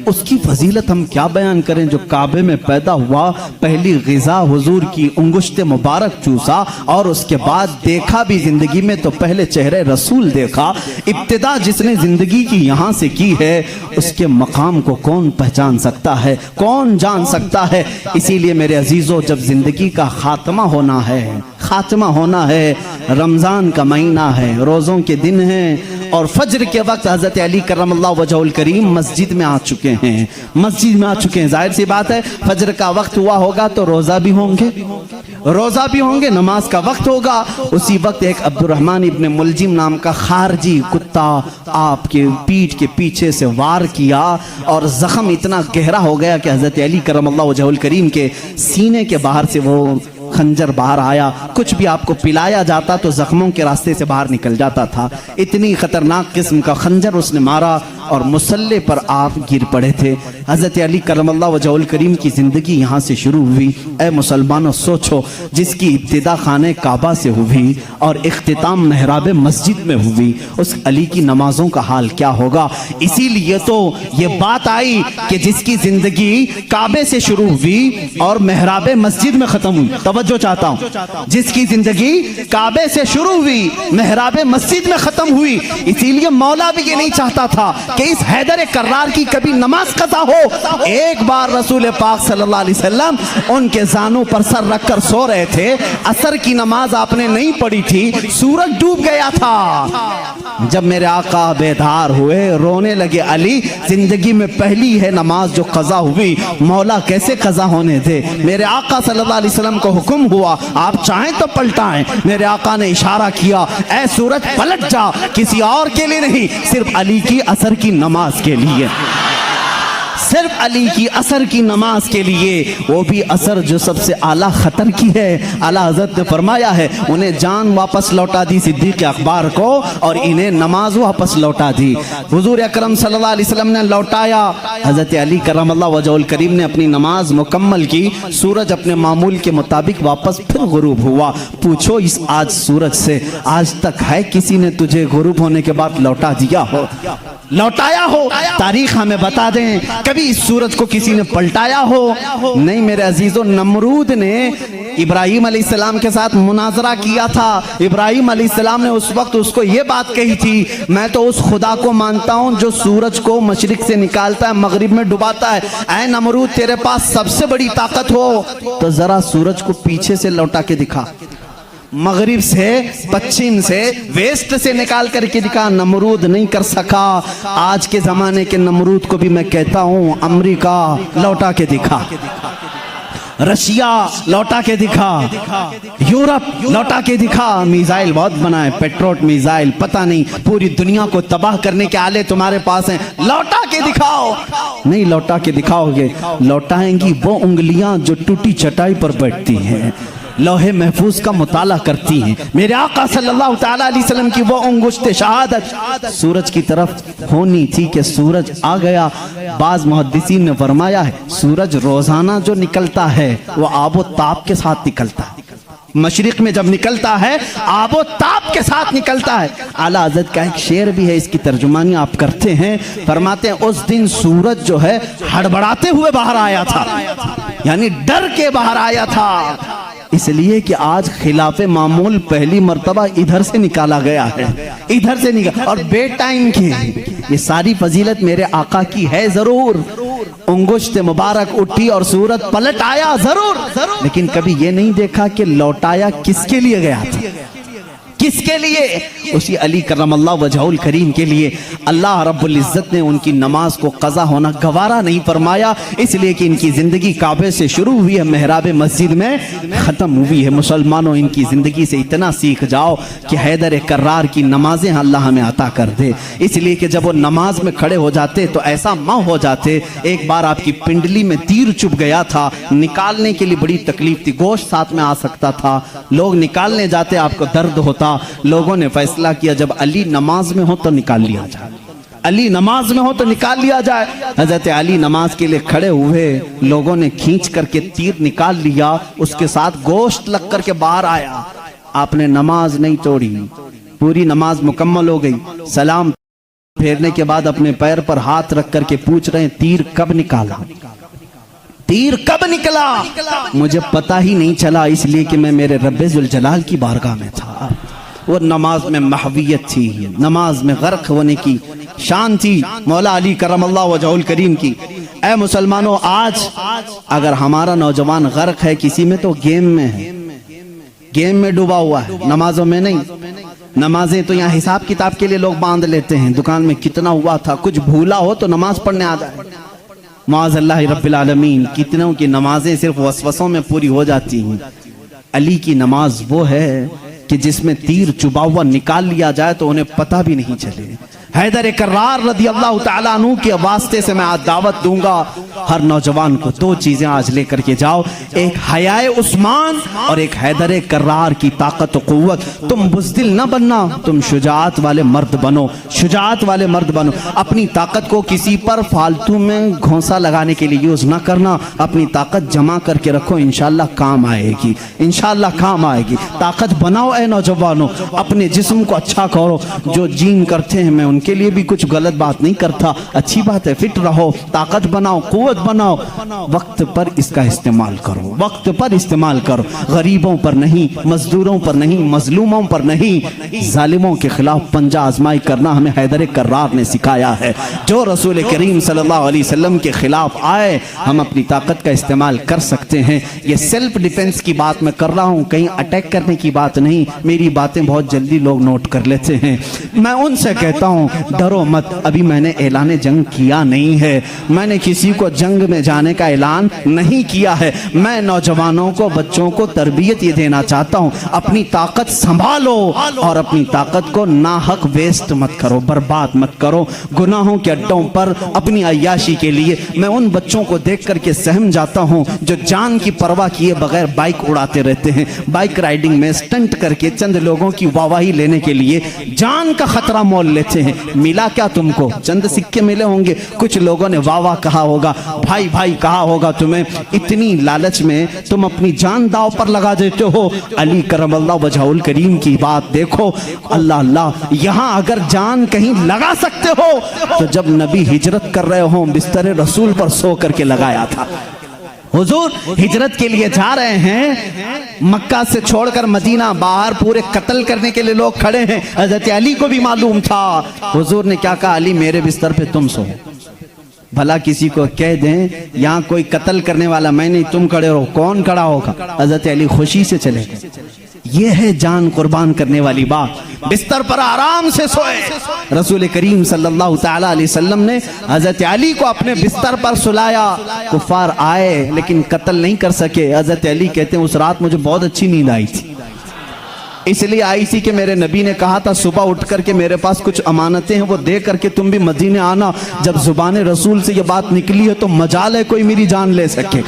اس کی فضیلت ہم کیا بیان کریں، جو کعبے میں پیدا ہوا، پہلی غذا حضور کی انگشت مبارک چوسا، اور اس کے بعد دیکھا بھی زندگی میں تو پہلے چہرے رسول دیکھا۔ ابتدا جس نے زندگی کی یہاں سے کی ہے اس کے مقام کو کون پہچان سکتا ہے، کون جان سکتا ہے۔ اسی لیے میرے عزیزو، جب زندگی کا خاتمہ ہونا ہے، خاتمہ ہونا ہے، رمضان کا مہینہ ہے، روزوں کے دن ہیں، اور فجر کے وقت حضرت علی کرم اللہ وجہہ الکریم مسجد میں آ چکے ہیں، مسجد میں آ چکے ہیں۔ ظاہر سی بات ہے فجر کا وقت ہوا ہوگا تو روزہ بھی ہوں گے، روزہ بھی ہوں گے، نماز کا وقت ہوگا۔ اسی وقت ایک عبد الرحمن ابن ملجم نام کا خارجی کتا آپ کے پیٹھ کے پیچھے سے وار کیا، اور زخم اتنا گہرا ہو گیا کہ حضرت علی کرم اللہ وجہہ الکریم کے سینے کے باہر سے وہ خنجر باہر آیا۔ کچھ بھی آپ کو پلایا جاتا تو زخموں کے راستے سے باہر نکل جاتا تھا۔ اتنی خطرناک قسم کا خنجر اس نے مارا اور مصلے پر آپ گر پڑے تھے۔ حضرت علی کرم اللہ وجہہ الکریم کی زندگی یہاں سے شروع ہوئی۔ اے مسلمانوں سوچو، جس کی ابتدا خانہ کعبہ سے ہوئی اور اختتام محراب مسجد میں ہوئی، اس علی کی نمازوں کا حال کیا ہوگا۔ اسی لیے تو یہ بات آئی کہ جس کی زندگی کعبے سے شروع ہوئی اور محراب مسجد میں ختم ہوئی، توجہ چاہتا ہوں، جس کی زندگی کعبے سے شروع ہوئی محراب مسجد میں ختم ہوئی، اسی لیے مولا بھی یہ نہیں چاہتا تھا کہ اس حیدر کرار کی کبھی نماز قضا ہو۔ ایک بار رسول پاک صلی اللہ علیہ وسلم ان کے زانوں پر سر رکھ کر سو رہے تھے، عصر کی نماز آپ نے نہیں پڑھی تھی، سورج ڈوب گیا تھا۔ جب میرے آقا بیدار ہوئے، رونے لگے، علی زندگی میں پہلی ہے نماز جو قضا ہوئی، مولا کیسے قضا ہونے دے۔ میرے آقا صلی اللہ علیہ وسلم کو حکم ہوا آپ چاہیں تو پلٹائیں۔ میرے آقا نے اشارہ کیا، اے سورج پلٹ جا، کسی اور کے لیے نہیں، صرف علی کی عصر کی نماز کے لیے۔ صرف علی کی عصر کی نماز کے لیے، وہ بھی عصر جو سب سے اعلیٰ خطر کی ہے، اعلیٰ حضرت نے فرمایا ہے انہیں جان واپس لوٹا دی صدیق اکبر کو اور انہیں نماز واپس لوٹا دی۔ حضور اکرم صلی اللہ علیہ وسلم نے لوٹایا، حضرت علی کرم اللہ وجہہ الکریم نے اپنی نماز مکمل کی، سورج اپنے معمول کے مطابق واپس پھر غروب ہوا۔ پوچھو اس آج سورج سے، آج تک ہے کسی نے تجھے غروب ہونے کے بعد لوٹا دیا ہو، لوٹایا ہو؟ تاریخ ہمیں بتا دیں کبھی اس سورج کو کسی نے پلٹایا ہو؟ نہیں میرے عزیزو، نمرود نے ابراہیم علیہ السلام کے ساتھ مناظرہ کیا تھا۔ ابراہیم علیہ السلام نے اس وقت اس کو یہ بات کہی تھی، میں تو اس خدا کو مانتا ہوں جو سورج کو مشرق سے نکالتا ہے مغرب میں ڈباتا ہے۔ اے نمرود، تیرے پاس سب سے بڑی طاقت ہو تو ذرا سورج کو پیچھے سے لوٹا کے دکھا، مغرب سے، پچھم سے، ویسٹ سے نکال کر کے دکھا۔ نمرود نہیں کر سکا۔ آج کے زمانے کے نمرود کو بھی میں کہتا ہوں امریکہ لوٹا کے دکھا، رشیا لوٹا کے دکھا، یورپ لوٹا کے دکھا۔ میزائل بہت بنائے، پیٹروٹ میزائل، پتہ نہیں پوری دنیا کو تباہ کرنے کے آلے تمہارے پاس ہیں، لوٹا کے دکھاؤ۔ نہیں لوٹا کے دکھاؤ گے، لوٹائیں گی وہ انگلیاں جو ٹوٹی چٹائی پر بیٹھتی ہیں، لوہے محفوظ کا مطالعہ کرتی ہیں۔ میرے آقا صلی اللہ تعالیٰ علیہ وسلم کی وہ انگشت شہادت سورج کی طرف ہونی تھی کہ سورج آ گیا۔ بعض محدثین نے فرمایا ہے سورج روزانہ جو نکلتا ہے وہ آب و تاب کے ساتھ نکلتا ہے، مشرق میں جب نکلتا ہے آب و تاب کے ساتھ نکلتا ہے۔ اعلیٰ حضرت کا ایک شعر بھی ہے، اس کی ترجمانی آپ کرتے ہیں، فرماتے ہیں اس دن سورج جو ہے ہڑبڑاتے ہوئے باہر آیا تھا، یعنی ڈر کے باہر آیا تھا، اس لیے کہ آج خلاف معمول پہلی مرتبہ ادھر سے نکالا گیا ہے، ادھر سے نکالا، اور بے ٹائم کی یہ ساری فضیلت میرے آقا کی ہے ضرور۔ انگشت مبارک اٹھی اور سورج پلٹ آیا ضرور، لیکن کبھی یہ نہیں دیکھا کہ لوٹایا کس کے لیے گیا تھا، کس کے لیے؟ اسی علی کرم اللہ وجہہ الکریم کے لیے۔ اللہ رب العزت نے ان کی نماز کو قضا ہونا گوارا نہیں فرمایا، اس لیے کہ ان کی زندگی کعبے سے شروع ہوئی ہے، محراب مسجد میں ختم ہوئی ہے۔ مسلمانوں ان کی زندگی سے اتنا سیکھ جاؤ کہ حیدر کرار کی نمازیں اللہ ہمیں عطا کر دے، اس لیے کہ جب وہ نماز میں کھڑے ہو جاتے تو ایسا ماں ہو جاتے۔ ایک بار آپ کی پنڈلی میں تیر چپ گیا تھا، نکالنے کے لیے بڑی تکلیف تھی، گوشت ساتھ میں آ سکتا تھا، لوگ نکالنے جاتے آپ کو درد ہوتا، لوگوں نے فیصلہ کیا جب علی نماز میں ہو تو نکال لیا جائے، علی نماز میں ہو تو نکال لیا جائے۔ حضرت علی نماز کے لیے کھڑے ہوئے، لوگوں نے کھینچ کر کے تیر نکال لیا، اس کے ساتھ گوشت لگ کر کے باہر آیا۔ آپ نے نماز نہیں توڑی، پوری نماز مکمل ہو گئی، سلام پھیرنے کے بعد اپنے پیر پر ہاتھ رکھ کر کے پوچھ رہے ہیں تیر کب نکالا، تیر کب نکلا؟ مجھے پتہ ہی نہیں چلا، اس لیے کہ میں میرے رب ذوالجلال کی بارگاہ میں تھا۔ وہ نماز میں محویت تھی، نماز میں غرق ہونے کی شان تھی مولا علی کرم اللہ وجہہ الکریم کی۔ اے مسلمانوں، آج اگر ہمارا نوجوان غرق ہے کسی میں تو گیم میں ہے، گیم میں ڈوبا ہوا ہے، نمازوں میں نہیں۔ نمازیں تو یہاں حساب کتاب کے لیے لوگ باندھ لیتے ہیں، دکان میں کتنا ہوا تھا، کچھ بھولا ہو تو نماز پڑھنے آ جائے۔ معاذ اللہ رب العالمین، کتنوں کی نمازیں صرف وسوسوں میں پوری ہو جاتی ہیں۔ علی کی نماز وہ ہے کہ جس میں تیر چبا ہوا نکال لیا جائے تو انہیں پتہ بھی نہیں چلے۔ حیدر کرار رضی اللہ تعالیٰ عنہ کے واسطے سے میں آج دعوت دوں گا ہر نوجوان کو، دو چیزیں آج لے کر کے جاؤ، ایک حیائے عثمان اور ایک حیدر کرار کی طاقت و قوت۔ تم بزدل نہ بننا، تم شجاعت والے مرد بنو، شجاعت والے مرد بنو۔ اپنی طاقت کو کسی پر فالتو میں گھونسا لگانے کے لیے یوز نہ کرنا، اپنی طاقت جمع کر کے رکھو، انشاءاللہ کام آئے گی، انشاءاللہ کام آئے گی۔ طاقت بناؤ اے نوجوانوں، اپنے جسم کو اچھا کرو۔ جو جیم کرتے ہیں میں ان کے لیے بھی کچھ غلط بات نہیں کرتا، اچھی بات ہے، فٹ رہو، طاقت بناؤ، قوت بناؤ، وقت پر اس کا استعمال کرو، وقت پر استعمال کرو، غریبوں پر نہیں، مزدوروں پر نہیں، مظلوموں پر نہیں، ظالموں کے خلاف پنجہ آزمائی کرنا ہمیں حیدر کرار نے سکھایا ہے۔ جو رسول کریم صلی اللہ علیہ وسلم کے خلاف آئے ہم اپنی طاقت کا استعمال کر سکتے ہیں۔ یہ سیلف ڈیفنس کی بات میں کر رہا ہوں، کہیں اٹیک کرنے کی بات نہیں، میری باتیں بہت جلدی لوگ نوٹ کر لیتے ہیں۔ میں ان سے کہتا ہوں ڈرو مت، ابھی میں نے اعلان جنگ کیا نہیں ہے، میں نے کسی کو جنگ میں جانے کا اعلان نہیں کیا ہے، میں نوجوانوں کو بچوں کو تربیت یہ دینا چاہتا ہوں، اپنی طاقت سنبھالو اور اپنی طاقت کو ناحق ویسٹ مت کرو، برباد مت کرو گناہوں کے اڈوں پر اپنی عیاشی کے لیے۔ میں ان بچوں کو دیکھ کر کے سہم جاتا ہوں جو جان کی پرواہ کیے بغیر بائک اڑاتے رہتے ہیں، بائک رائڈنگ میں سٹنٹ کر کے چند لوگوں کی واہواہی لینے کے لیے جان کا خطرہ مول لیتے ہیں۔ ملا کیا تم کو؟ چند سکے ملے ہوں گے، کچھ لوگوں نے واہ واہ کہا ہوگا، بھائی بھائی کہا ہوگا تمہیں، اتنی لالچ میں تم اپنی جان داؤ پر لگا دیتے ہو۔ علی کرم اللہ وجہہ الکریم کی بات دیکھو، اللہ اللہ، یہاں اگر جان کہیں لگا سکتے ہو تو جب نبی ہجرت کر رہے ہوں بستر رسول پر سو کر کے لگایا تھا۔ حضور ہجرت کے لیے جا رہے ہیں، مکہ سے چھوڑ کر مدینہ، باہر پورے قتل کرنے کے لیے لوگ کھڑے ہیں، حضرت علی کو بھی معلوم تھا۔ حضور نے کیا کہا؟ علی میرے بستر پہ تم سو۔ بھلا کسی کو کہہ دیں یہاں کوئی قتل کرنے والا میں نہیں، تم کھڑے رہو، کون کھڑا ہوگا؟ حضرت علی خوشی سے چلے گئے۔ یہ ہے جان قربان کرنے والی بات، بستر پر آرام سے سوئے۔ رسول کریم صلی اللہ تعالی علیہ وسلم نے حضرت علی کو اپنے بستر پر سلایا، کفار آئے لیکن قتل نہیں کر سکے۔ حضرت علی کہتے ہیں اس رات مجھے بہت اچھی نیند آئی تھی، اس لیے آئی تھی کہ میرے نبی نے کہا تھا صبح اٹھ کر کے میرے پاس کچھ امانتیں ہیں وہ دے کر کے تم بھی مدینے آنا۔ جب زبان رسول سے یہ بات نکلی ہے تو مجال ہے کوئی میری جان لے سکے۔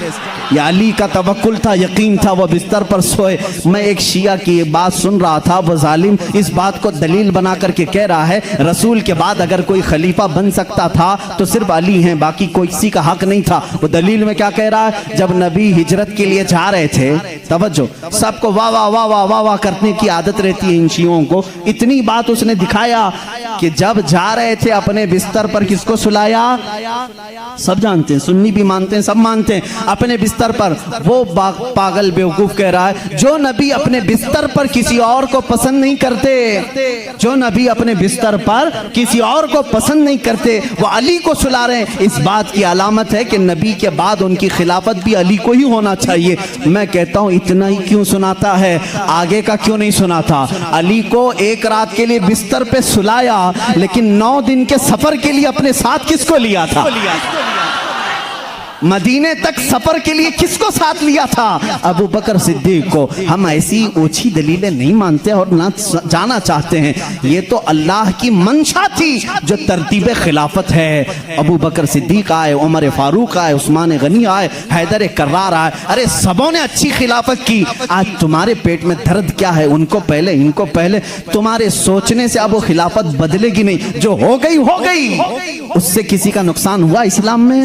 یہ علی کا توکل تھا، یقین تھا، وہ بستر پر سوئے۔ میں ایک شیعہ کی یہ بات سن رہا تھا، وہ ظالم اس بات کو دلیل بنا کر کے کہہ رہا ہے رسول کے بعد اگر کوئی خلیفہ بن سکتا تھا تو صرف علی ہیں، باقی کوئی کسی کا حق نہیں تھا۔ وہ دلیل میں کیا کہہ رہا ہے؟ جب نبی ہجرت کے لیے جا رہے تھے، توجہ، سب کو واہ واہ واہ واہ واہ واہ کرنے کی عادت رہتی ہے ان شیعوں کو، اتنی بات اس نے دکھایا کہ جب جا رہے تھے اپنے بستر پر کس کو سلایا؟ سب جانتے ہیں، سنی بھی مانتے ہیں، سب مانتے ہیں، اپنے بستر پر۔ وہ پاگل بیوقوف کہہ رہا ہے جو نبی اپنے بستر پر کسی اور کو پسند نہیں کرتے، جو نبی اپنے بستر پر کسی اور کو پسند نہیں کرتے وہ علی کو سلا رہے ہیں، اس بات کی علامت ہے کہ نبی کے بعد ان کی خلافت بھی علی کو ہی ہونا چاہیے۔ میں کہتا ہوں اتنا ہی کیوں سناتا ہے، آگے کا کیوں نہیں سناتا؟ علی کو ایک رات کے لیے بستر پہ سلایا لیکن 9 دن کے سفر کے لیے اپنے ساتھ کس کو لیا تھا؟ مدینے تک سفر کے لیے کس کو ساتھ لیا تھا؟ ابو بکر صدیق کو۔ ہم ایسی اوچھی دلیلیں نہیں مانتے اور نہ جانا چاہتے ہیں، یہ تو اللہ کی منشا تھی جو ترتیب خلافت ہے۔ ابو بکر صدیق آئے، عمر فاروق آئے، عثمان غنی آئے، حیدر کرار آئے، ارے سبوں نے اچھی خلافت کی۔ آج تمہارے پیٹ میں درد کیا ہے؟ ان کو پہلے، ان کو پہلے۔ تمہارے سوچنے سے اب وہ خلافت بدلے گی نہیں، جو ہو گئی ہو گئی، اس سے کسی کا نقصان ہوا اسلام میں؟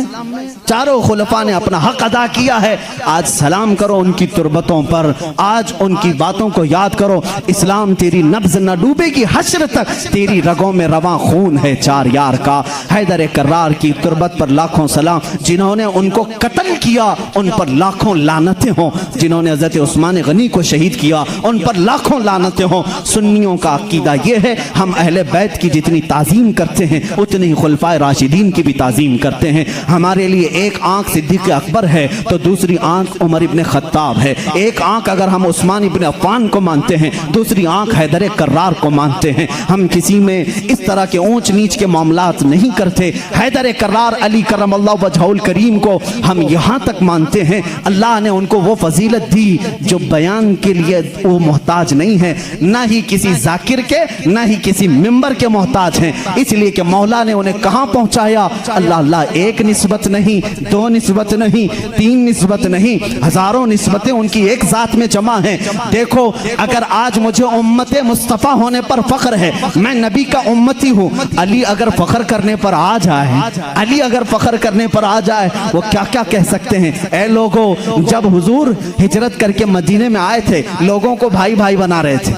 چاروں خلفاء نے اپنا حق ادا کیا ہے۔ آج سلام کرو ان کی تربتوں پر، آج ان کی باتوں کو یاد کرو۔ اسلام تیری نبض نہ ڈوبے گی حشر تک، تیری رگوں میں رواں خون ہے چار یار کا۔ حیدر کرار کی تربت پر لاکھوں سلام، جنہوں نے ان کو قتل کیا ان پر لاکھوں لعنتیں ہوں، جنہوں نے حضرت عثمان غنی کو شہید کیا ان پر لاکھوں لعنتیں ہوں۔ سنیوں کا عقیدہ یہ ہے ہم اہل بیت کی جتنی تعظیم کرتے ہیں اتنی ہی خلفائے راشدین کی بھی تعظیم کرتے ہیں۔ ہمارے لیے ایک آنکھ صدیق اکبر ہے تو دوسری آنکھ عمر ابن خطاب ہے، ایک آنکھ اگر ہم عثمان ابن عفان کو مانتے ہیں دوسری آنکھ حیدر کرار کو مانتے ہیں۔ ہم کسی میں اس طرح کے اونچ نیچ کے معاملات نہیں کرتے۔ حیدر کرار علی کرم اللہ وجہہ الکریم کو ہم یہاں تک مانتے ہیں اللہ نے ان کو وہ فضیلت دی جو بیان کے لیے وہ محتاج نہیں ہے، نہ ہی کسی ذاکر کے نہ ہی کسی ممبر کے محتاج ہیں، اس لیے کہ مولا نے انہیں کہاں پہنچایا؟ اللہ اللہ، ایک نسبت نہیں، 2 نسبت نہیں، 3 نسبت نہیں، ہزاروں نسبتیں ان کی ایک ذات میں جمع ہیں۔ دیکھو اگر آج مجھے امت مصطفیٰ ہونے پر فخر ہے، میں نبی کا امتی ہوں، علی اگر فخر کرنے پر آ جائے، علی اگر فخر کرنے پر آ جائے وہ کیا کیا کہہ سکتے ہیں؟ اے لوگوں، جب حضور ہجرت کر کے مدینے میں آئے تھے لوگوں کو بھائی بھائی بنا رہے تھے،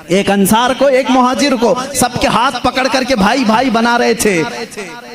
ایک انصار کو ایک مہاجر کو سب کے ہاتھ پکڑ کر کے بھائی بھائی بنا رہے تھے۔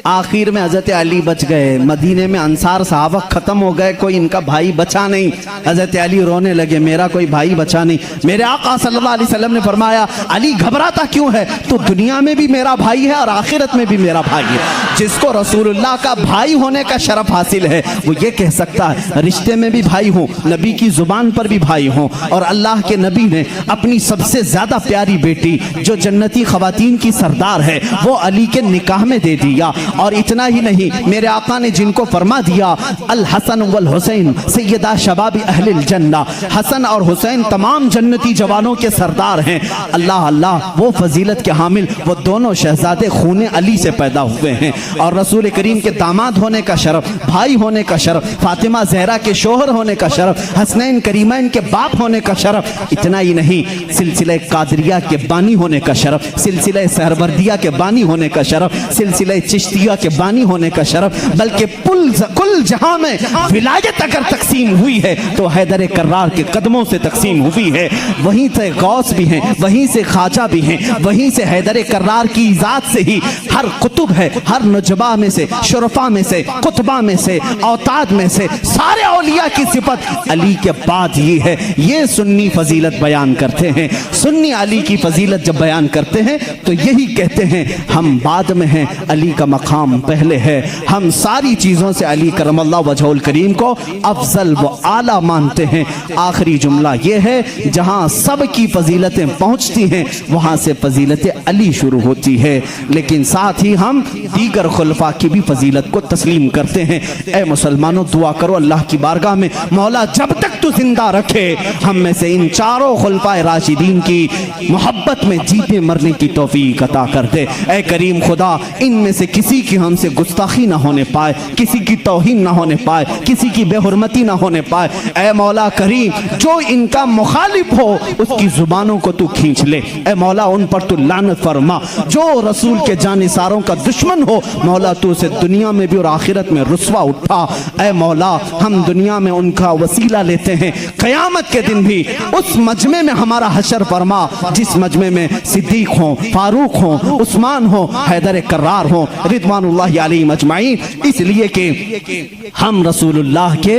آخر میں حضرت علی بچ گئے، مدینے میں انصار صحابہ ختم ہو گئے، کوئی ان کا بھائی بچا نہیں۔ حضرت علی رونے لگے، میرا کوئی بھائی بچا نہیں۔ میرے آقا صلی اللہ علیہ وسلم نے فرمایا علی گھبراتا کیوں ہے؟ تو دنیا میں بھی میرا بھائی ہے اور آخرت میں بھی میرا بھائی ہے۔ جس کو رسول اللہ کا بھائی ہونے کا شرف حاصل ہے وہ یہ کہہ سکتا ہے رشتے میں بھی بھائی ہوں، نبی کی زبان پر بھی بھائی ہوں، اور اللہ کے نبی نے اپنی سب سے زیادہ پیاری بیٹی جو جنتی خواتین کی سردار ہے وہ علی کے نکاح میں دے دیا. اور اتنا ہی نہیں، میرے آقا نے جن کو فرما دیا الحسن والحسین سیدہ شباب اہل الجنہ، حسن اور حسین تمام جنتی جوانوں کے سردار ہیں. اللہ اللہ، وہ فضیلت کے حامل وہ دونوں شہزادے خون علی سے پیدا ہوئے ہیں. اور رسول کریم کے داماد ہونے کا شرف، بھائی ہونے کا شرف، فاطمہ زہرا کے شوہر ہونے کا شرف، حسنین کریمین کے باپ ہونے کا شرف. اتنا ہی نہیں، سلسلہ قادریہ کے بانی ہونے کا شرف، سلسلہ سہروردیہ کے بانی ہونے کا شرف، سلسلہ چشتیہ کے بانی ہونے کا شرف، بلکہ کل جہاں میں ولایت اگر تقسیم ہوئی ہے تو حیدر کرار کے قدموں سے تقسیم ہوئی ہے. وہیں سے غوث بھی ہیں، وہیں سے خواجہ بھی ہیں، وہیں سے حیدر کرار کی ذات سے ہی ہر قطب ہے، ہر نجبہ میں سے، شرفا میں سے، قطبہ میں سے، اوتاد میں سے، سارے اولیاء کی صفت علی کے بعد یہ ہے. یہ سنی فضیلت بیان کرتے ہیں. سنی علی کی فضیلت جب بیان کرتے ہیں تو یہی کہتے ہیں ہم بعد میں ہیں، علی کا مقام پہلے ہے. ہم ساری چیزوں سے علی کرم اللہ وجہ الکریم کو افضل و اعلیٰ مانتے ہیں. آخری جملہ یہ ہے، جہاں سب کی فضیلتیں پہنچتی ہیں وہاں سے فضیلت علی شروع ہوتی ہے. لیکن ساتھ ہی ہم دیگر خلفاء کی بھی فضیلت کو تسلیم کرتے ہیں. اے مسلمانوں، دعا کرو اللہ کی بارگاہ میں مولا جب تک تو زندہ رکھے ہم میں سے ان چاروں خلفاء راشدین کی محبت میں جیتے مرنے کی توفیق عطا کر دے. اے کریم خدا، ان میں سے کسی کی ہم سے گستاخی نہ ہونے پائے، کسی کی توہین نہ ہونے پائے، کسی کی بے حرمتی نہ ہونے پائے. اے مولا کریم، جو ان کا مخالف ہو اس کی زبانوں کو تو کھینچ لے. اے مولا ان پر تو لعنت فرما. جو رسول کے جانثاروں کا دشمن ہو مولا تو اسے دنیا میں بھی اور آخرت میں رسوا اٹھا. اے مولا، ہم دنیا میں ان کا وسیلہ لیتے ہیں، قیامت کے دن بھی اس مجمع میں ہمارا حشر فرما جس مجمع میں صدیق ہوں، فاروق ہوں، عثمان ہوں، حیدر کرار ہوں رضوان اللہ علیہم اجمعین. اس لیے کہ ہم رسول اللہ کے